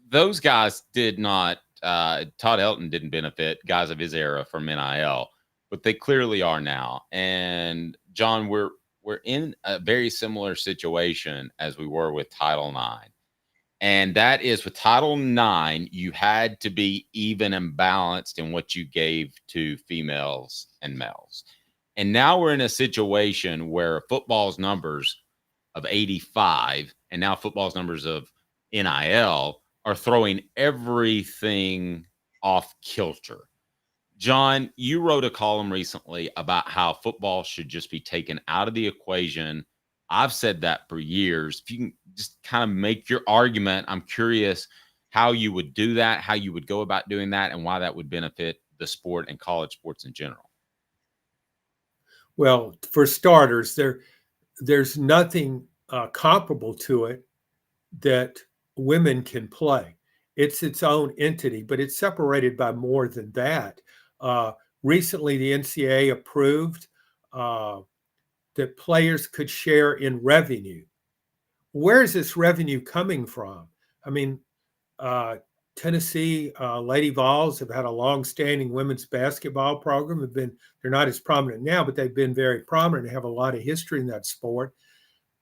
those guys did not, Todd Helton didn't benefit guys of his era from NIL, but they clearly are now. And, John, we're in a very similar situation as we were with Title IX. And that is with Title IX, you had to be even and balanced in what you gave to females and males. And now we're in a situation where football's numbers of 85 and now football's numbers of NIL are throwing everything off kilter. John, you wrote a column recently about how football should just be taken out of the equation. I've said that for years. If you can just kind of make your argument, I'm curious how you would do that, how you would go about doing that, and why that would benefit the sport and college sports in general. Well, for starters, there's nothing comparable to it that women can play. It's its own entity, but it's separated by more than that. Recently, the NCAA approved that players could share in revenue. Where is this revenue coming from? I mean, Tennessee Lady Vols have had a long-standing women's basketball program. They're not as prominent now, but they've been very prominent and have a lot of history in that sport.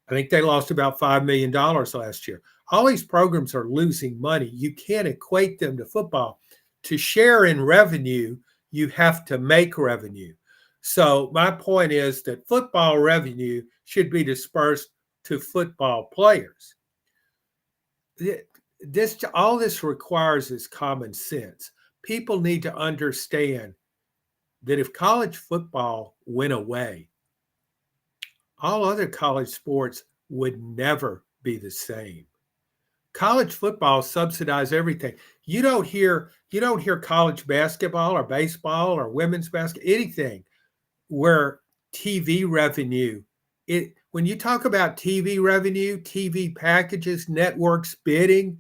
I think they lost about $5 million last year. All these programs are losing money. You can't equate them to football. To share in revenue, you have to make revenue. So my point is that football revenue should be dispersed to football players. All this requires is common sense. People need to understand that if college football went away, all other college sports would never be the same. College football subsidizes everything. You don't hear college basketball or baseball or women's basketball, anything where TV revenue, when you talk about TV revenue, TV packages, networks bidding,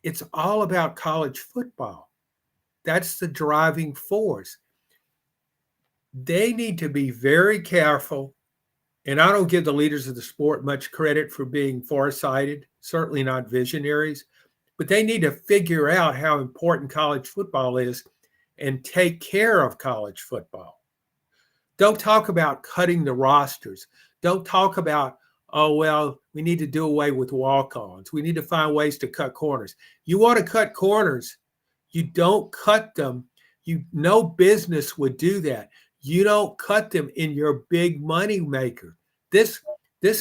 it's all about college football. That's the driving force. They need to be very careful. And I don't give the leaders of the sport much credit for being farsighted, certainly not visionaries, but they need to figure out how important college football is and take care of college football. Don't talk about cutting the rosters. Don't talk about, oh, well, we need to do away with walk-ons. We need to find ways to cut corners. You want to cut corners, you don't cut them. No business would do that. You don't cut them in your big money maker. This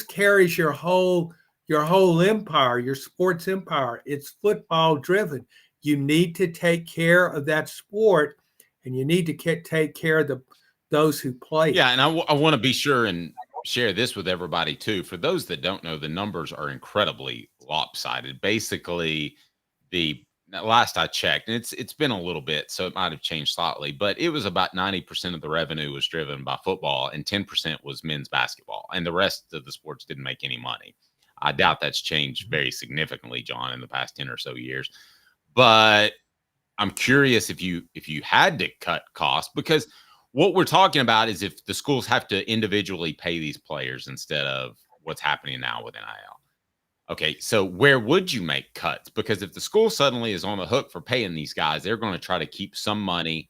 carries your whole empire, your sports empire. It's football driven. You need to take care of that sport, and you need to take care of those who play. Yeah, and I want to be sure and share this with everybody too. For those that don't know, the numbers are incredibly lopsided. Basically, the last I checked, and it's been a little bit, so it might have changed slightly, but it was about 90% of the revenue was driven by football and 10% was men's basketball, and the rest of the sports didn't make any money. I doubt that's changed very significantly, John, in the past 10 or so years. But I'm curious if you had to cut costs, because what we're talking about is if the schools have to individually pay these players instead of what's happening now with NIL. Okay, so where would you make cuts? Because if the school suddenly is on the hook for paying these guys, they're going to try to keep some money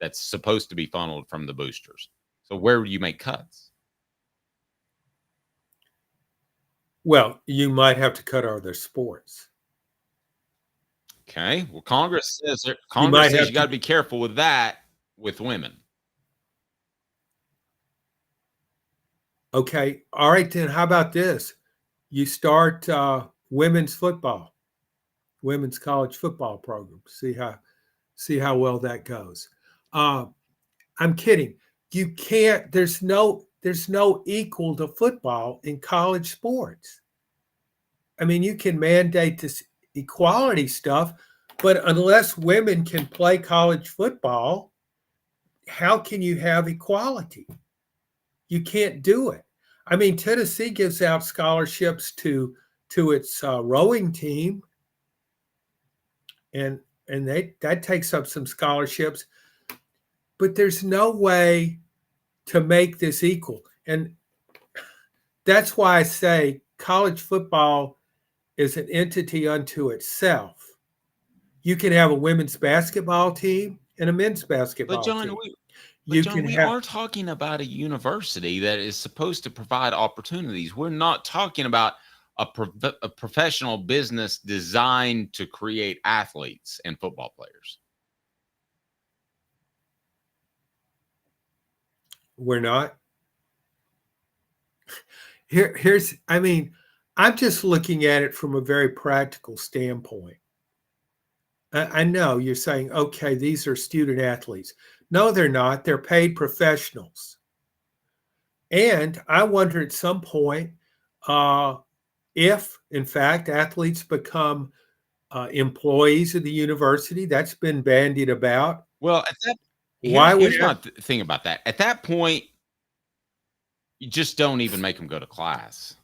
that's supposed to be funneled from the boosters. So where would you make cuts? Well, you might have to cut other sports. Okay, well, Congress says you got to be careful with that with women. Okay, all right then. How about this? You start women's football, women's college football program. See how well that goes. I'm kidding. You can't. There's no equal to football in college sports. I mean, you can mandate this equality stuff, but unless women can play college football, how can you have equality? You can't do it. I mean, Tennessee gives out scholarships to its rowing team, and that takes up some scholarships. But there's no way to make this equal, and that's why I say college football is an entity unto itself. You can have a women's basketball team and a men's basketball team. We are talking about a university that is supposed to provide opportunities. We're not talking about a professional business designed to create athletes and football players. We're not. I'm just looking at it from a very practical standpoint. I know you're saying, okay, these are student athletes. No, they're not. They're paid professionals. And I wonder at some point if, in fact, athletes become employees of the university. That's been bandied about. Well, here's my thing about that. At that point, you just don't even make them go to class.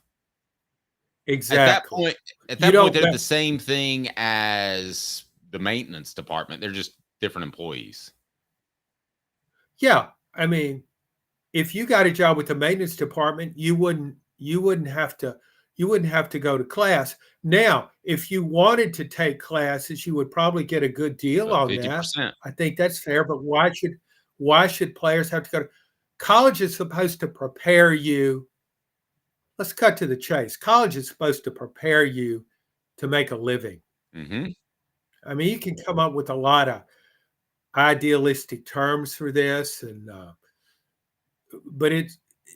Exactly. At that point, they're the same thing as the maintenance department. They're just different employees. Yeah, I mean, if you got a job with the maintenance department, you wouldn't have to go to class. Now, if you wanted to take classes, you would probably get a good deal on 50%. That. I think that's fair. But why should players have to go to college? Is supposed to prepare you. Let's cut to the chase. College is supposed to prepare you to make a living. Mm-hmm. I mean, you can come up with a lot of idealistic terms for this, but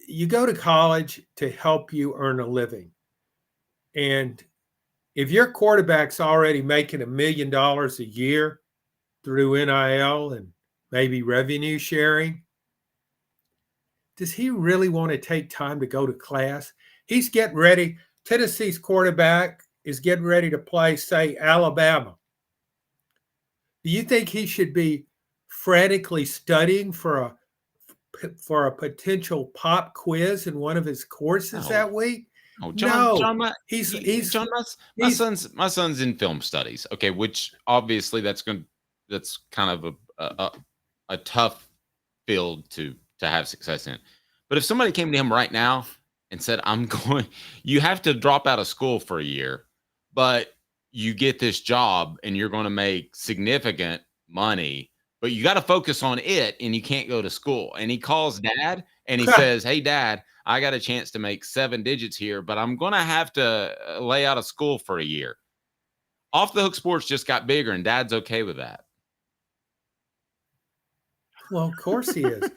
you go to college to help you earn a living. And if your quarterback's already making $1 million a year through NIL and maybe revenue sharing, does he really want to take time to go to class? He's getting ready. Tennessee's quarterback is getting ready to play, say, Alabama. Do you think he should be frantically studying for a potential pop quiz in one of his courses that week? Oh, John, my son's in film studies. Okay, which obviously that's kind of a tough field to have success in. But if somebody came to him right now and said, you have to drop out of school for a year, but you get this job and you're going to make significant money, but you got to focus on it and you can't go to school. And he calls dad and he says, hey, dad, I got a chance to make 7 digits here, but I'm going to have to lay out of school for a year. Off the Hook Sports just got bigger and dad's okay with that. Well, of course he is.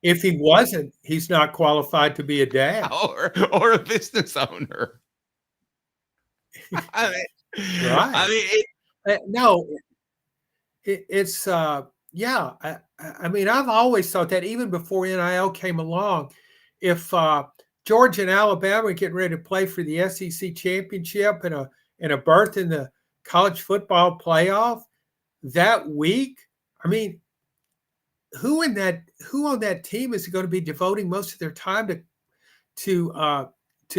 If he wasn't, he's not qualified to be a dad or a business owner. Right. It's I mean, I've always thought that even before NIL came along, if Georgia and Alabama are getting ready to play for the SEC championship and a berth in the college football playoff that week, I mean, who on that team is going to be devoting most of their time to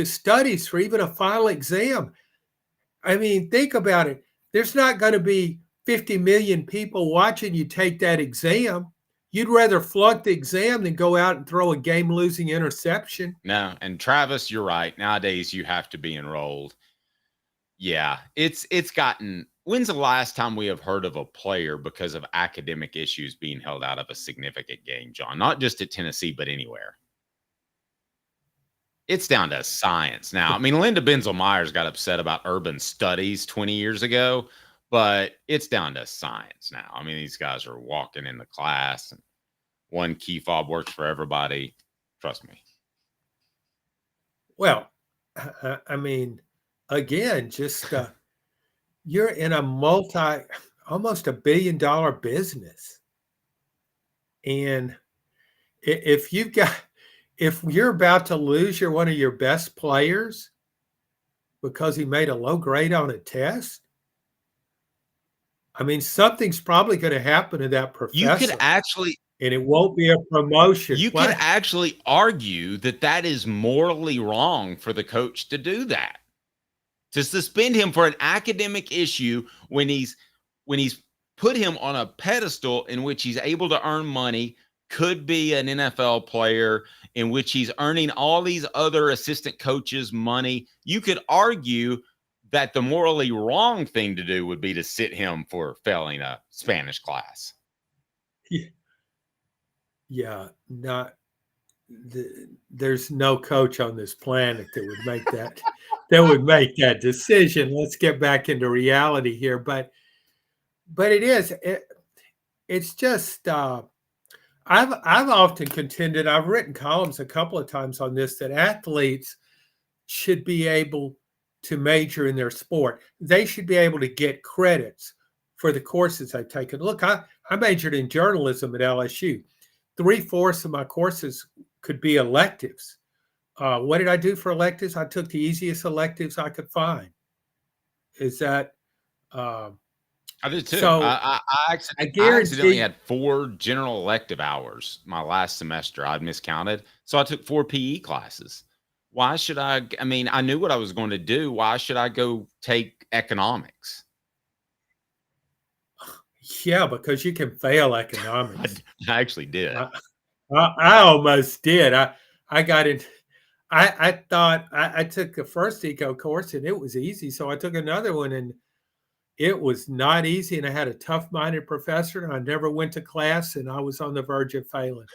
studies for even a final exam? I mean, think about it. There's not going to be 50 million people watching you take that exam. You'd rather flunk the exam than go out and throw a game-losing interception. No, and Travis, you're right. Nowadays, you have to be enrolled. Yeah, it's gotten. When's the last time we have heard of a player because of academic issues being held out of a significant game, John? Not just at Tennessee, but anywhere. It's down to science now. I mean, Linda Benzel-Myers got upset about urban studies 20 years ago, but it's down to science now. I mean, these guys are walking in the class, and one key fob works for everybody. Trust me. Well, I mean, again, just you're in a almost $1 billion business. And if you're about to lose one of your best players because he made a low grade on a test, I mean, something's probably going to happen to that professor. You could actually, and it won't be a promotion. You could actually argue that is morally wrong for the coach to do that, to suspend him for an academic issue when he's put him on a pedestal in which he's able to earn money, could be an NFL player, in which he's earning all these other assistant coaches money. You could argue that the morally wrong thing to do would be to sit him for failing a Spanish class. Yeah, there's no coach on this planet that would make would make that decision. Let's get back into reality here. But it's just I've often contended, I've written columns a couple of times on this, that athletes should be able to major in their sport. They should be able to get credits for the courses they've taken. Look, I majored in journalism at LSU. 3/4 of my courses could be electives. What did I do for electives? I took the easiest electives I could find. Is that I did too. so I guarantee accidentally had 4 general elective hours my last semester. I'd miscounted. So I took 4 PE classes. Why should I mean, I knew what I was going to do. Why should I go take economics? yeah, because you can fail economics. I actually did. I almost did. I got in. I thought I took the first eco course and it was easy. So I took another one and it was not easy. And I had a tough-minded professor and I never went to class and I was on the verge of failing.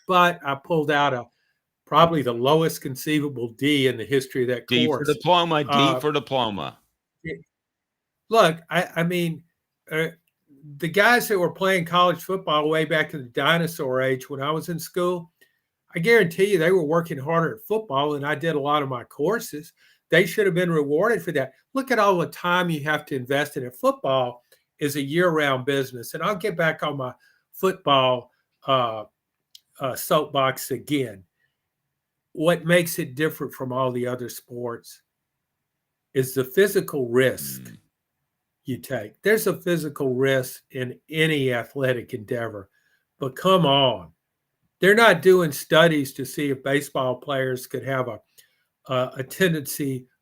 But I pulled out probably the lowest conceivable D in the history of that D course. for diploma. D for diploma. Look, I mean, the guys that were playing college football way back in the dinosaur age when I was in school, I guarantee you they were working harder at football than I did a lot of my courses. They should have been rewarded for that. Look at all the time you have to invest in it. Football is a year-round business. And I'll get back on my football soapbox again. What makes it different from all the other sports is the physical risk you take. There's a physical risk in any athletic endeavor, but come on. They're not doing studies to see if baseball players could have a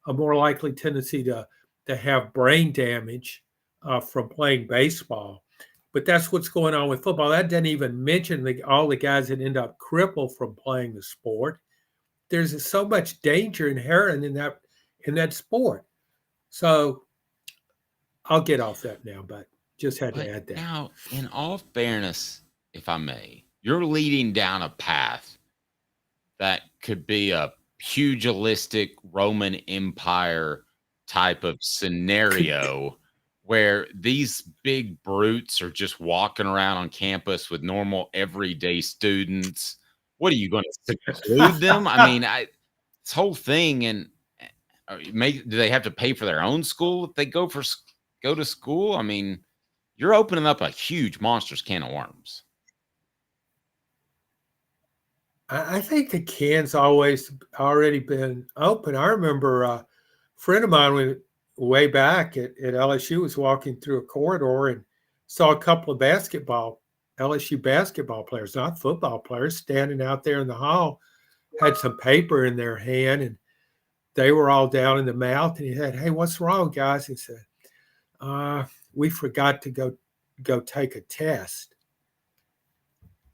more likely tendency to have brain damage from playing baseball. But that's what's going on with football. That doesn't even mention all the guys that end up crippled from playing the sport. There's so much danger inherent in that sport. So I'll get off that now, but just had to add that. Now, in all fairness, if I may, you're leading down a path that could be a pugilistic Roman Empire type of scenario where these big brutes are just walking around on campus with normal everyday students. What are you going to seclude them? I mean, this whole thing, and do they have to pay for their own school if they go to school? I mean, you're opening up a huge monstrous can of worms. I think the can's already been open. I remember a friend of mine way back at LSU was walking through a corridor and saw a couple of LSU basketball players, not football players, standing out there in the hall, had some paper in their hand, and they were all down in the mouth. And he said, "Hey, what's wrong, guys?" He said, "We forgot to go take a test."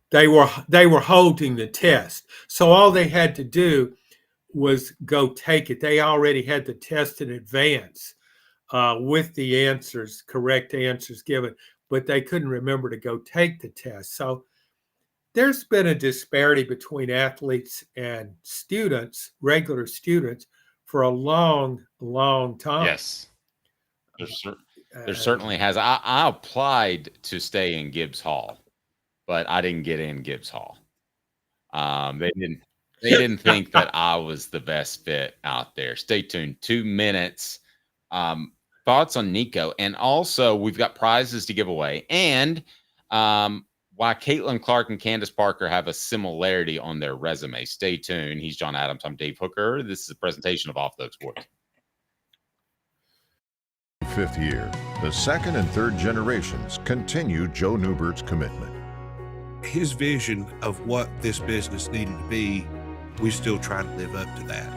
They were holding the test. So all they had to do was go take it. They already had the test in advance with the correct answers given, but they couldn't remember to go take the test. So there's been a disparity between athletes and students, regular students, for a long, long time. Yes. There certainly has. I applied to stay in Gibbs Hall, but I didn't get in Gibbs Hall. They didn't think that I was the best fit out there. Stay tuned. 2 minutes. Thoughts on Nico, and also we've got prizes to give away, and why Caitlin Clark and Candace Parker have a similarity on their resume. Stay tuned. He's John Adams. I'm Dave Hooker. This is a presentation of Off the Hook Sports. 5th year, the second and third generations continue Joe Neubert's commitment. His vision of what this business needed to be, we still try to live up to that.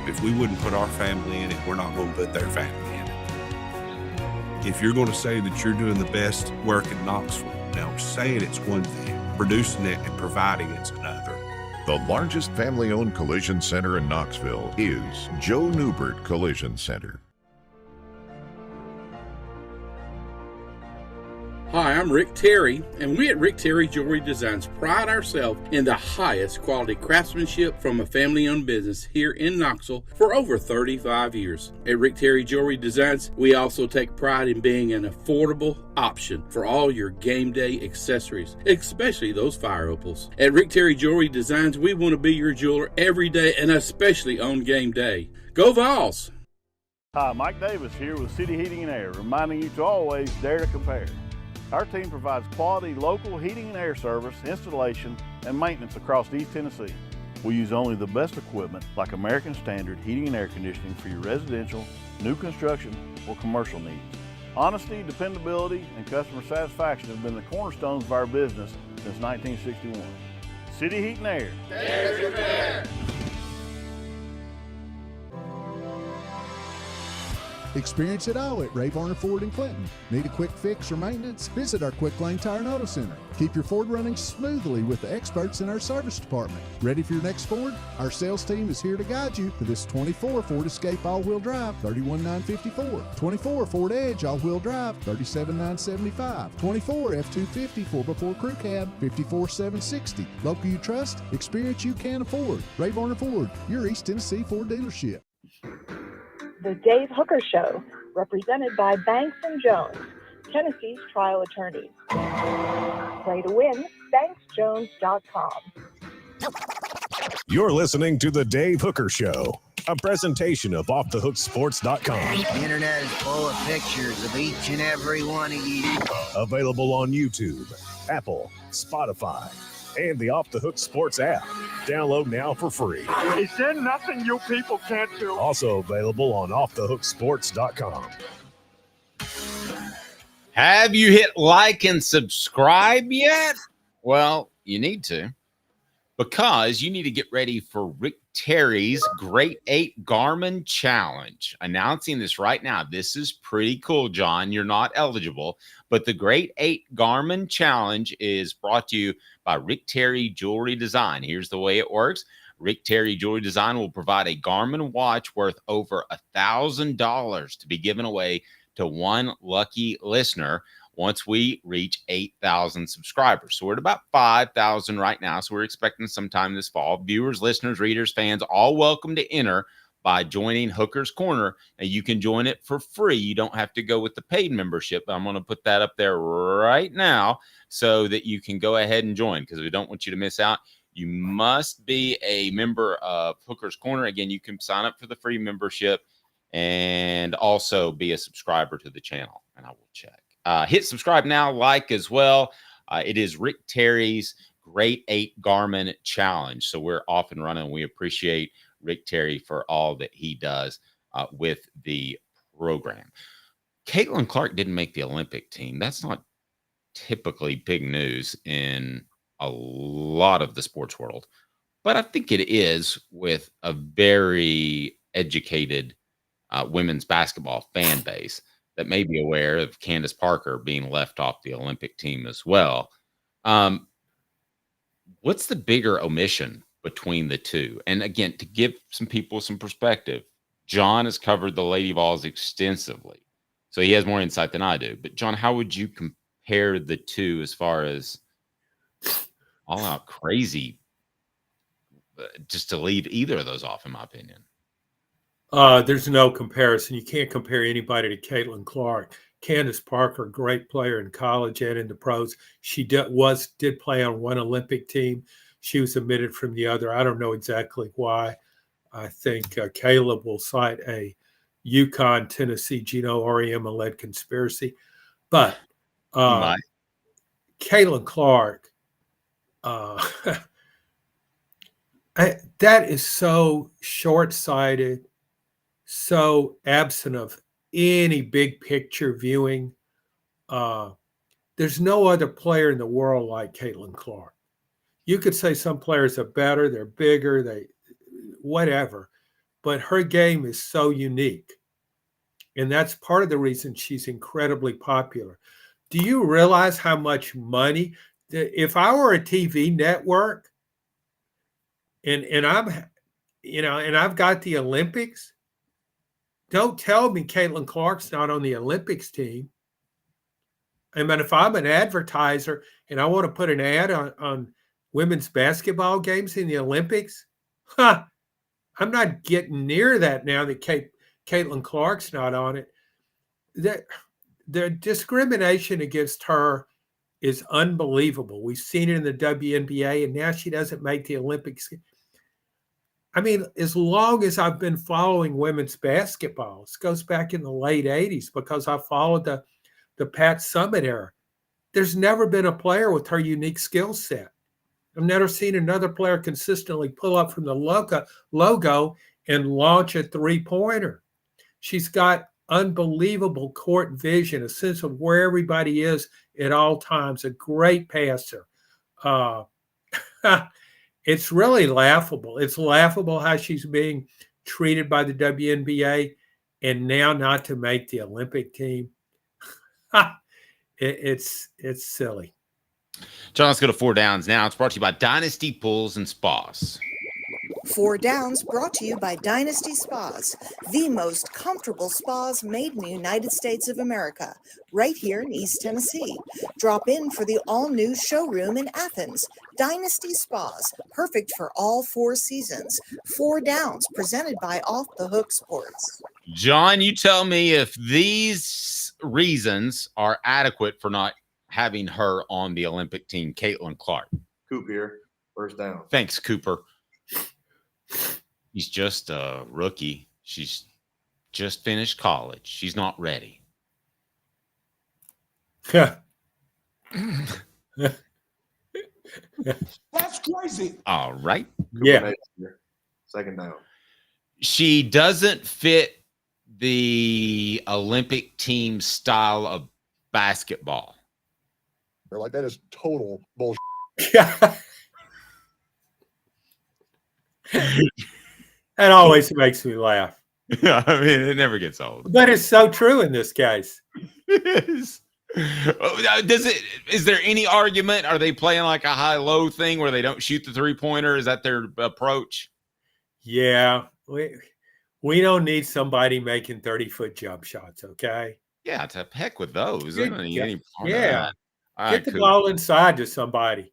If we wouldn't put our family in it, we're not going to put their family in it. If you're going to say that you're doing the best work in Knoxville, now saying it's one thing, producing it and providing it's another. The largest family-owned collision center in Knoxville is Joe Neubert Collision Center. Hi, I'm Rick Terry, and we at Rick Terry Jewelry Designs pride ourselves in the highest quality craftsmanship from a family-owned business here in Knoxville for over 35 years. At Rick Terry Jewelry Designs, we also take pride in being an affordable option for all your game day accessories, especially those fire opals. At Rick Terry Jewelry Designs, we want to be your jeweler every day and especially on game day. Go Vols! Hi, Mike Davis here with City Heating and Air, reminding you to always dare to compare. Our team provides quality local heating and air service, installation, and maintenance across East Tennessee. We use only the best equipment like American Standard heating and air conditioning for your residential, new construction, or commercial needs. Honesty, dependability, and customer satisfaction have been the cornerstones of our business since 1961. City Heat and Air. Dare to compare. Experience it all at Varner Ford in Clinton. Need a quick fix or maintenance? Visit our Quick Lane Tire and Auto Center. Keep your Ford running smoothly with the experts in our service department. Ready for your next Ford? Our sales team is here to guide you to this 24 Ford Escape all-wheel drive, $31,954. 24 Ford Edge all-wheel drive, $37,975. 24 F-250 4x4 Crew Cab, $54,760. Local you trust, experience you can afford. Varner Ford, your East Tennessee Ford dealership. The Dave Hooker Show, represented by Banks & Jones, Tennessee's trial attorneys. Play to win, banksjones.com. You're listening to The Dave Hooker Show, a presentation of OffTheHookSports.com. The internet is full of pictures of each and every one of you. Available on YouTube, Apple, Spotify, and the Off the Hook Sports app. Download now for free. Is there nothing you people can't do? Also available on OffTheHookSports.com. Have you hit like and subscribe yet? Well, you need to, because you need to get ready for Rick Terry's Great 8 Garmin Challenge. Announcing this right now. This is pretty cool, John. You're not eligible, but the Great 8 Garmin Challenge is brought to you by Rick Terry Jewelry Design. Here's the way it works. Rick Terry Jewelry Design will provide a Garmin watch worth over $1,000 to be given away to one lucky listener once we reach 8,000 subscribers. So we're at about 5,000 right now. So we're expecting sometime this fall. Viewers, listeners, readers, fans, all welcome to enter by joining Hooker's Corner. And you can join it for free. You don't have to go with the paid membership. I'm going to put that up there right now so that you can go ahead and join, because we don't want you to miss out. You must be a member of Hooker's Corner. Again, you can sign up for the free membership and also be a subscriber to the channel. And I will check. Hit subscribe now, like as well. It is Rick Terry's Great 8 Garmin Challenge. So we're off and running. We appreciate Rick Terry for all that he does with the program. Caitlin Clark didn't make the Olympic team. That's not typically big news in a lot of the sports world, but I think it is with a very educated women's basketball fan base that may be aware of Candace Parker being left off the Olympic team as well. What's the bigger omission between the two? And again, to give some people some perspective, John has covered the Lady Vols extensively, so he has more insight than I do. But John, how would you compare the two as far as all out crazy, just to leave either of those off, in my opinion? There's no comparison. You can't compare anybody to Caitlin Clark. Candace Parker, great player in college and in the pros. She did play on one Olympic team. She was omitted from the other. I don't know exactly why. I think Caleb will cite a UConn, Tennessee, Gino Auriemma-led conspiracy. But Caitlin Clark, that is so short-sighted, so absent of any big picture viewing. There's no other player in the world like Caitlin Clark. You could say some players are better, they're bigger, whatever, but her game is so unique. And that's part of the reason she's incredibly popular. Do you realize how much money, if I were a TV network and I'm, and I've got the Olympics, don't tell me Caitlin Clark's not on the Olympics team. I mean, if I'm an advertiser and I want to put an ad on women's basketball games in the Olympics, I'm not getting near that now that Caitlin Clark's not on it. The discrimination against her is unbelievable. We've seen it in the WNBA, and now she doesn't make the Olympics. I mean, as long as I've been following women's basketball, this goes back in the late 80s because I followed the Pat Summitt era. There's never been a player with her unique skill set. I've never seen another player consistently pull up from the logo and launch a three-pointer. She's got unbelievable court vision, a sense of where everybody is at all times, a great passer. It's really laughable. It's laughable how she's being treated by the WNBA and now not to make the Olympic team. It's silly. John, let's go to 4 Downs now. It's brought to you by Dynasty Pools and Spas. 4 Downs brought to you by Dynasty Spas, the most comfortable spas made in the United States of America, right here in East Tennessee. Drop in for the all-new showroom in Athens. Dynasty Spas, perfect for all 4 seasons. 4 Downs, presented by Off the Hook Sports. John, you tell me if these reasons are adequate for not having her on the Olympic team, Caitlin Clark. Coop here, first down. Thanks, Cooper. He's just a rookie. She's just finished college. She's not ready. Yeah. That's crazy. All right. Yeah. Second down. She doesn't fit the Olympic team style of basketball. They're like, that is total bullshit. Yeah. That always makes me laugh. Yeah, I mean, it never gets old. But it's so true in this case. Is there any argument? Are they playing like a high-low thing where they don't shoot the three-pointer? Is that their approach? Yeah. We don't need somebody making 30-foot jump shots, okay? Yeah, to heck with those. I don't need any part of Yeah. that. All Get right, the cool. ball inside to somebody.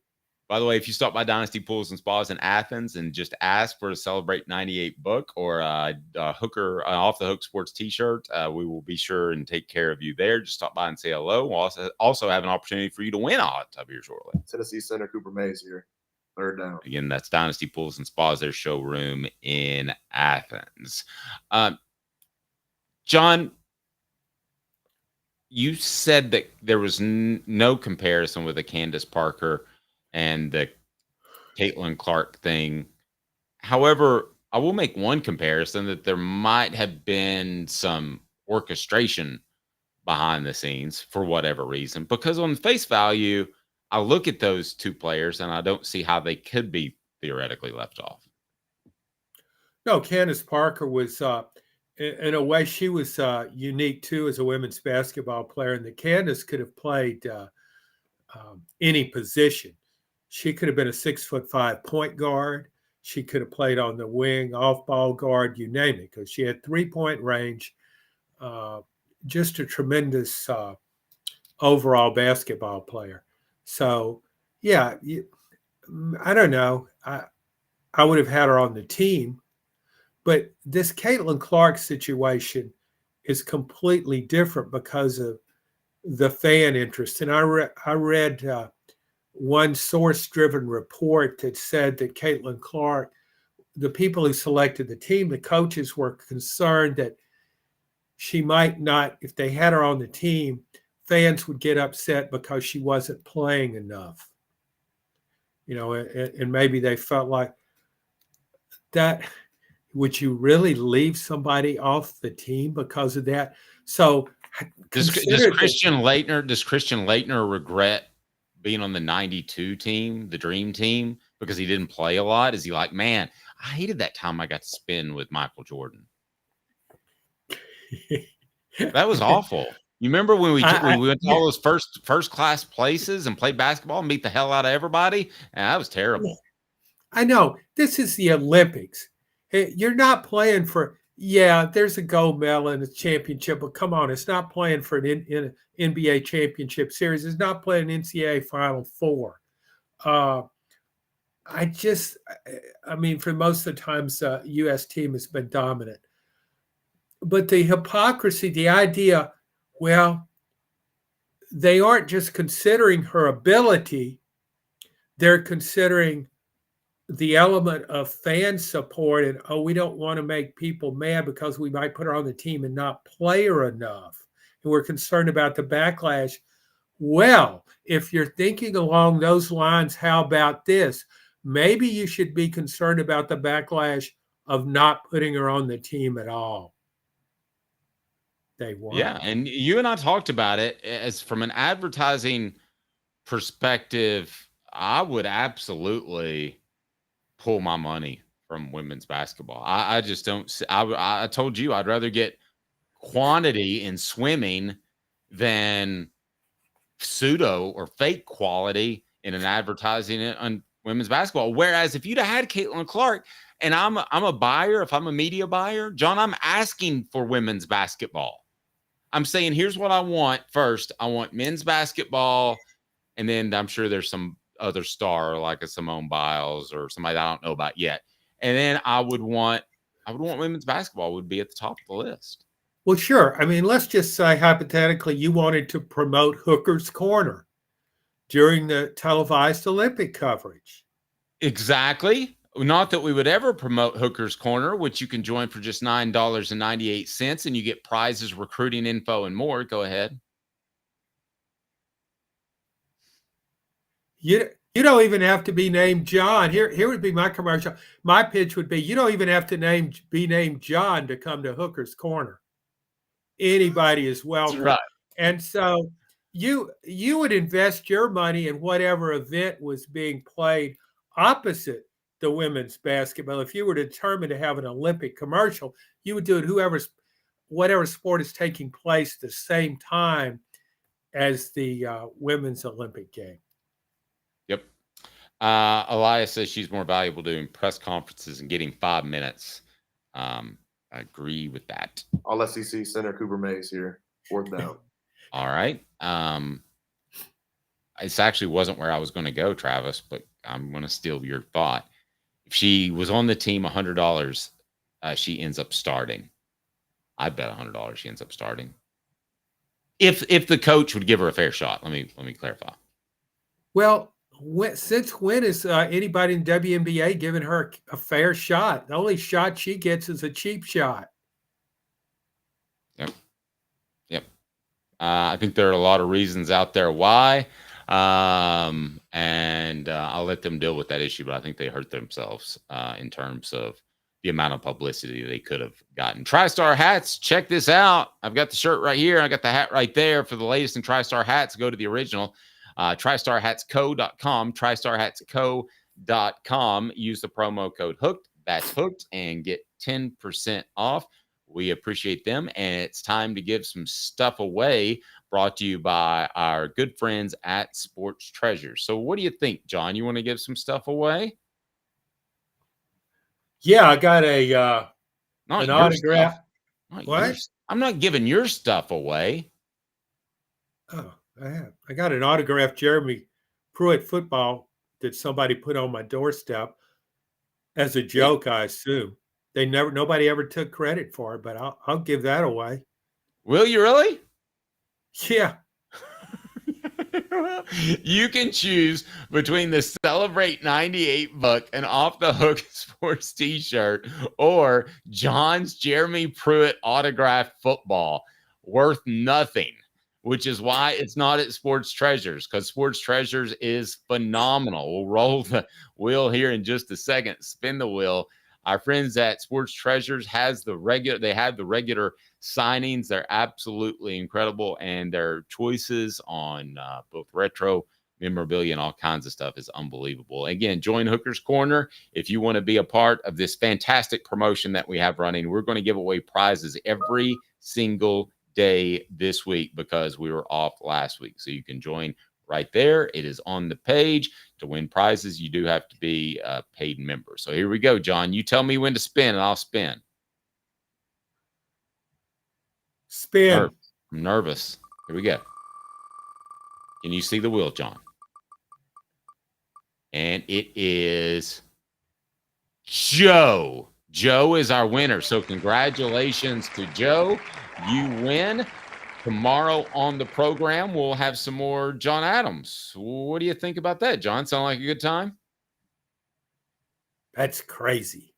By the way, if you stop by Dynasty Pools and Spas in Athens and just ask for a Celebrate 98 book or a Hooker Off the Hook Sports t-shirt, we will be sure and take care of you there. Just stop by and say hello. We'll also have an opportunity for you to win a hot tub here shortly. Tennessee Center, Cooper Mays here. Third down. Again, that's Dynasty Pools and Spas, their showroom in Athens. John, you said that there was no comparison with the Candace Parker and the Caitlin Clark thing. However, I will make one comparison that there might have been some orchestration behind the scenes for whatever reason, because on face value, I look at those two players and I don't see how they could be theoretically left off. No, Candace Parker was, in a way, she was unique too as a women's basketball player, and that Candace could have played any position. She could have been a 6'5" point guard. She could have played on the wing, off-ball guard, you name it, because she had 3-point range. Just a tremendous overall basketball player. So, yeah, I don't know. I would have had her on the team. But this Caitlin Clark situation is completely different because of the fan interest. And I read one source-driven report that said that Caitlin Clark, the people who selected the team, the coaches were concerned that she might not, if they had her on the team, fans would get upset because she wasn't playing enough. You know, and maybe they felt like that. Would you really leave somebody off the team because of that? So does Christian Laettner regret being on the 92 team, the dream team, because he didn't play a lot? Is he like, man, I hated that time I got to spend with Michael Jordan? That was awful. You remember when we went to all those first class places and played basketball and beat the hell out of everybody? That was terrible. I know. This is the Olympics. You're not playing for Yeah, there's a gold medal and a championship, but come on, it's not playing for an NBA championship series. It's not playing NCAA Final Four. I mean, for most of the times, U.S. team has been dominant. But the hypocrisy, the idea, well, they aren't just considering her ability, they're considering the element of fan support and, oh, we don't want to make people mad because we might put her on the team and not play her enough. And we're concerned about the backlash. Well, if you're thinking along those lines, how about this? Maybe you should be concerned about the backlash of not putting her on the team at all. They won. Yeah, and you and I talked about it as from an advertising perspective. I would absolutely pull my money from women's basketball. I just don't. I told you I'd rather get quantity in swimming than pseudo or fake quality in an advertising on women's basketball. Whereas if you'd have had Caitlin Clark, and I'm a buyer, if I'm a media buyer, John, I'm asking for women's basketball. I'm saying, here's what I want first. I want men's basketball, and then I'm sure there's some other star like a Simone Biles or somebody that I don't know about yet. And then I would want women's basketball would be at the top of the list. Well, sure. I mean, let's just say hypothetically you wanted to promote Hooker's Corner during the televised Olympic coverage. Exactly. Not that we would ever promote Hooker's Corner, which you can join for just $9.98, and you get prizes, recruiting info, and more. Go ahead. You don't even have to be named John. Here would be my commercial. My pitch would be, you don't even have to be named John to come to Hooker's Corner. Anybody is welcome. That's right. And so you would invest your money in whatever event was being played opposite the women's basketball. If you were determined to have an Olympic commercial, you would do it whatever sport is taking place the same time as the women's Olympic game. Yep. Elias says she's more valuable doing press conferences and getting 5 minutes. I agree with that. All SEC center Cooper Mays here. 4th down. All right. This actually wasn't where I was going to go, Travis, but I'm going to steal your thought. If she was on the team, $100, she ends up starting. I bet $100 she ends up starting. If the coach would give her a fair shot. Let me clarify. Well, since when is anybody in WNBA giving her a fair shot? The only shot she gets is a cheap shot. Yep. I think there are a lot of reasons out there why. And I'll let them deal with that issue, but I think they hurt themselves in terms of the amount of publicity they could have gotten. TriStar hats, check this out. I've got the shirt right here. I got the hat right there. For the latest in TriStar hats, go to the original. TriStarHatsCo.com, TriStarHatsCo.com. Use the promo code HOOKED. That's HOOKED, and get 10% off. We appreciate them, and it's time to give some stuff away, brought to you by our good friends at Sports Treasures. So what do you think, John? You want to give some stuff away? Yeah, I got an autograph. What? I'm not giving your stuff away. Oh, I got an autographed Jeremy Pruitt football that somebody put on my doorstep as a joke, I assume. Nobody ever took credit for it, but I'll give that away. Will you really? Yeah. You can choose between the Celebrate 98 book and Off the Hook Sports t-shirt or John's Jeremy Pruitt autographed football, worth nothing, which is why it's not at Sports Treasures, because Sports Treasures is phenomenal. We'll roll the wheel here in just a second. Spin the wheel. Our friends at Sports Treasures have the regular signings. They're absolutely incredible, and their choices on both retro memorabilia and all kinds of stuff is unbelievable. Again, join Hooker's Corner if you want to be a part of this fantastic promotion that we have running. We're going to give away prizes every single day this week because we were off last week. So you can join right there. It is on the page. To win prizes, you do have to be a paid member. So here we go, John. You tell me when to spin, and I'll spin. Spin. I'm nervous. Here we go. Can you see the wheel, John? And it is Joe. Joe is our winner. So congratulations to Joe. You win. Tomorrow on the program, we'll have some more John Adams. What do you think about that, John? Sound like a good time? That's crazy.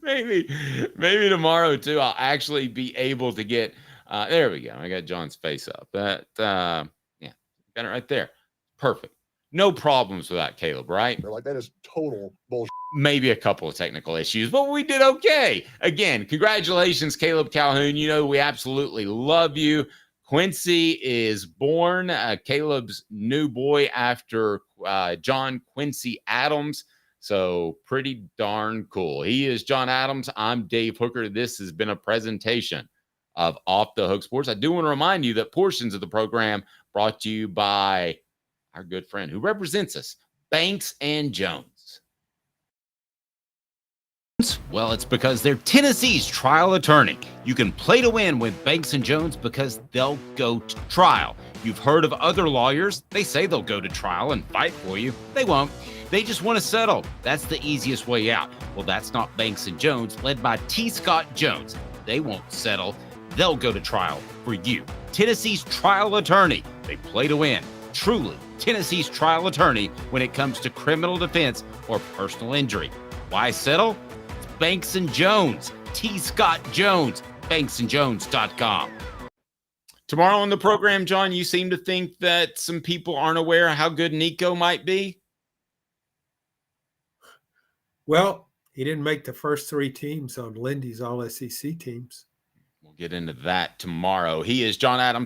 maybe tomorrow too. I'll actually be able to get. There we go. I got John's face up. That yeah, got it right there. Perfect. No problems with that, Caleb. Right? They're like, that is total bullshit. Maybe a couple of technical issues, but we did okay. Again, congratulations, Caleb Calhoun. You know we absolutely love you. Quincy is born, Caleb's new boy after John Quincy Adams. So pretty darn cool. He is John Adams. I'm Dave Hooker. This has been a presentation of Off the Hook Sports. I do want to remind you that portions of the program brought to you by our good friend who represents us, Banks and Jones. Well, it's because they're Tennessee's trial attorney. You can play to win with Banks and Jones because they'll go to trial. You've heard of other lawyers. They say they'll go to trial and fight for you. They won't. They just want to settle. That's the easiest way out. Well, that's not Banks and Jones, led by T. Scott Jones. They won't settle. They'll go to trial for you. Tennessee's trial attorney. They play to win. Truly, Tennessee's trial attorney when it comes to criminal defense or personal injury. Why settle? Banks and Jones, T. Scott Jones, banksandjones.com. Tomorrow on the program, John, you seem to think that some people aren't aware how good Nico might be. Well, he didn't make the first 3 teams on Lindy's All-SEC teams. We'll get into that tomorrow. He is John Adams.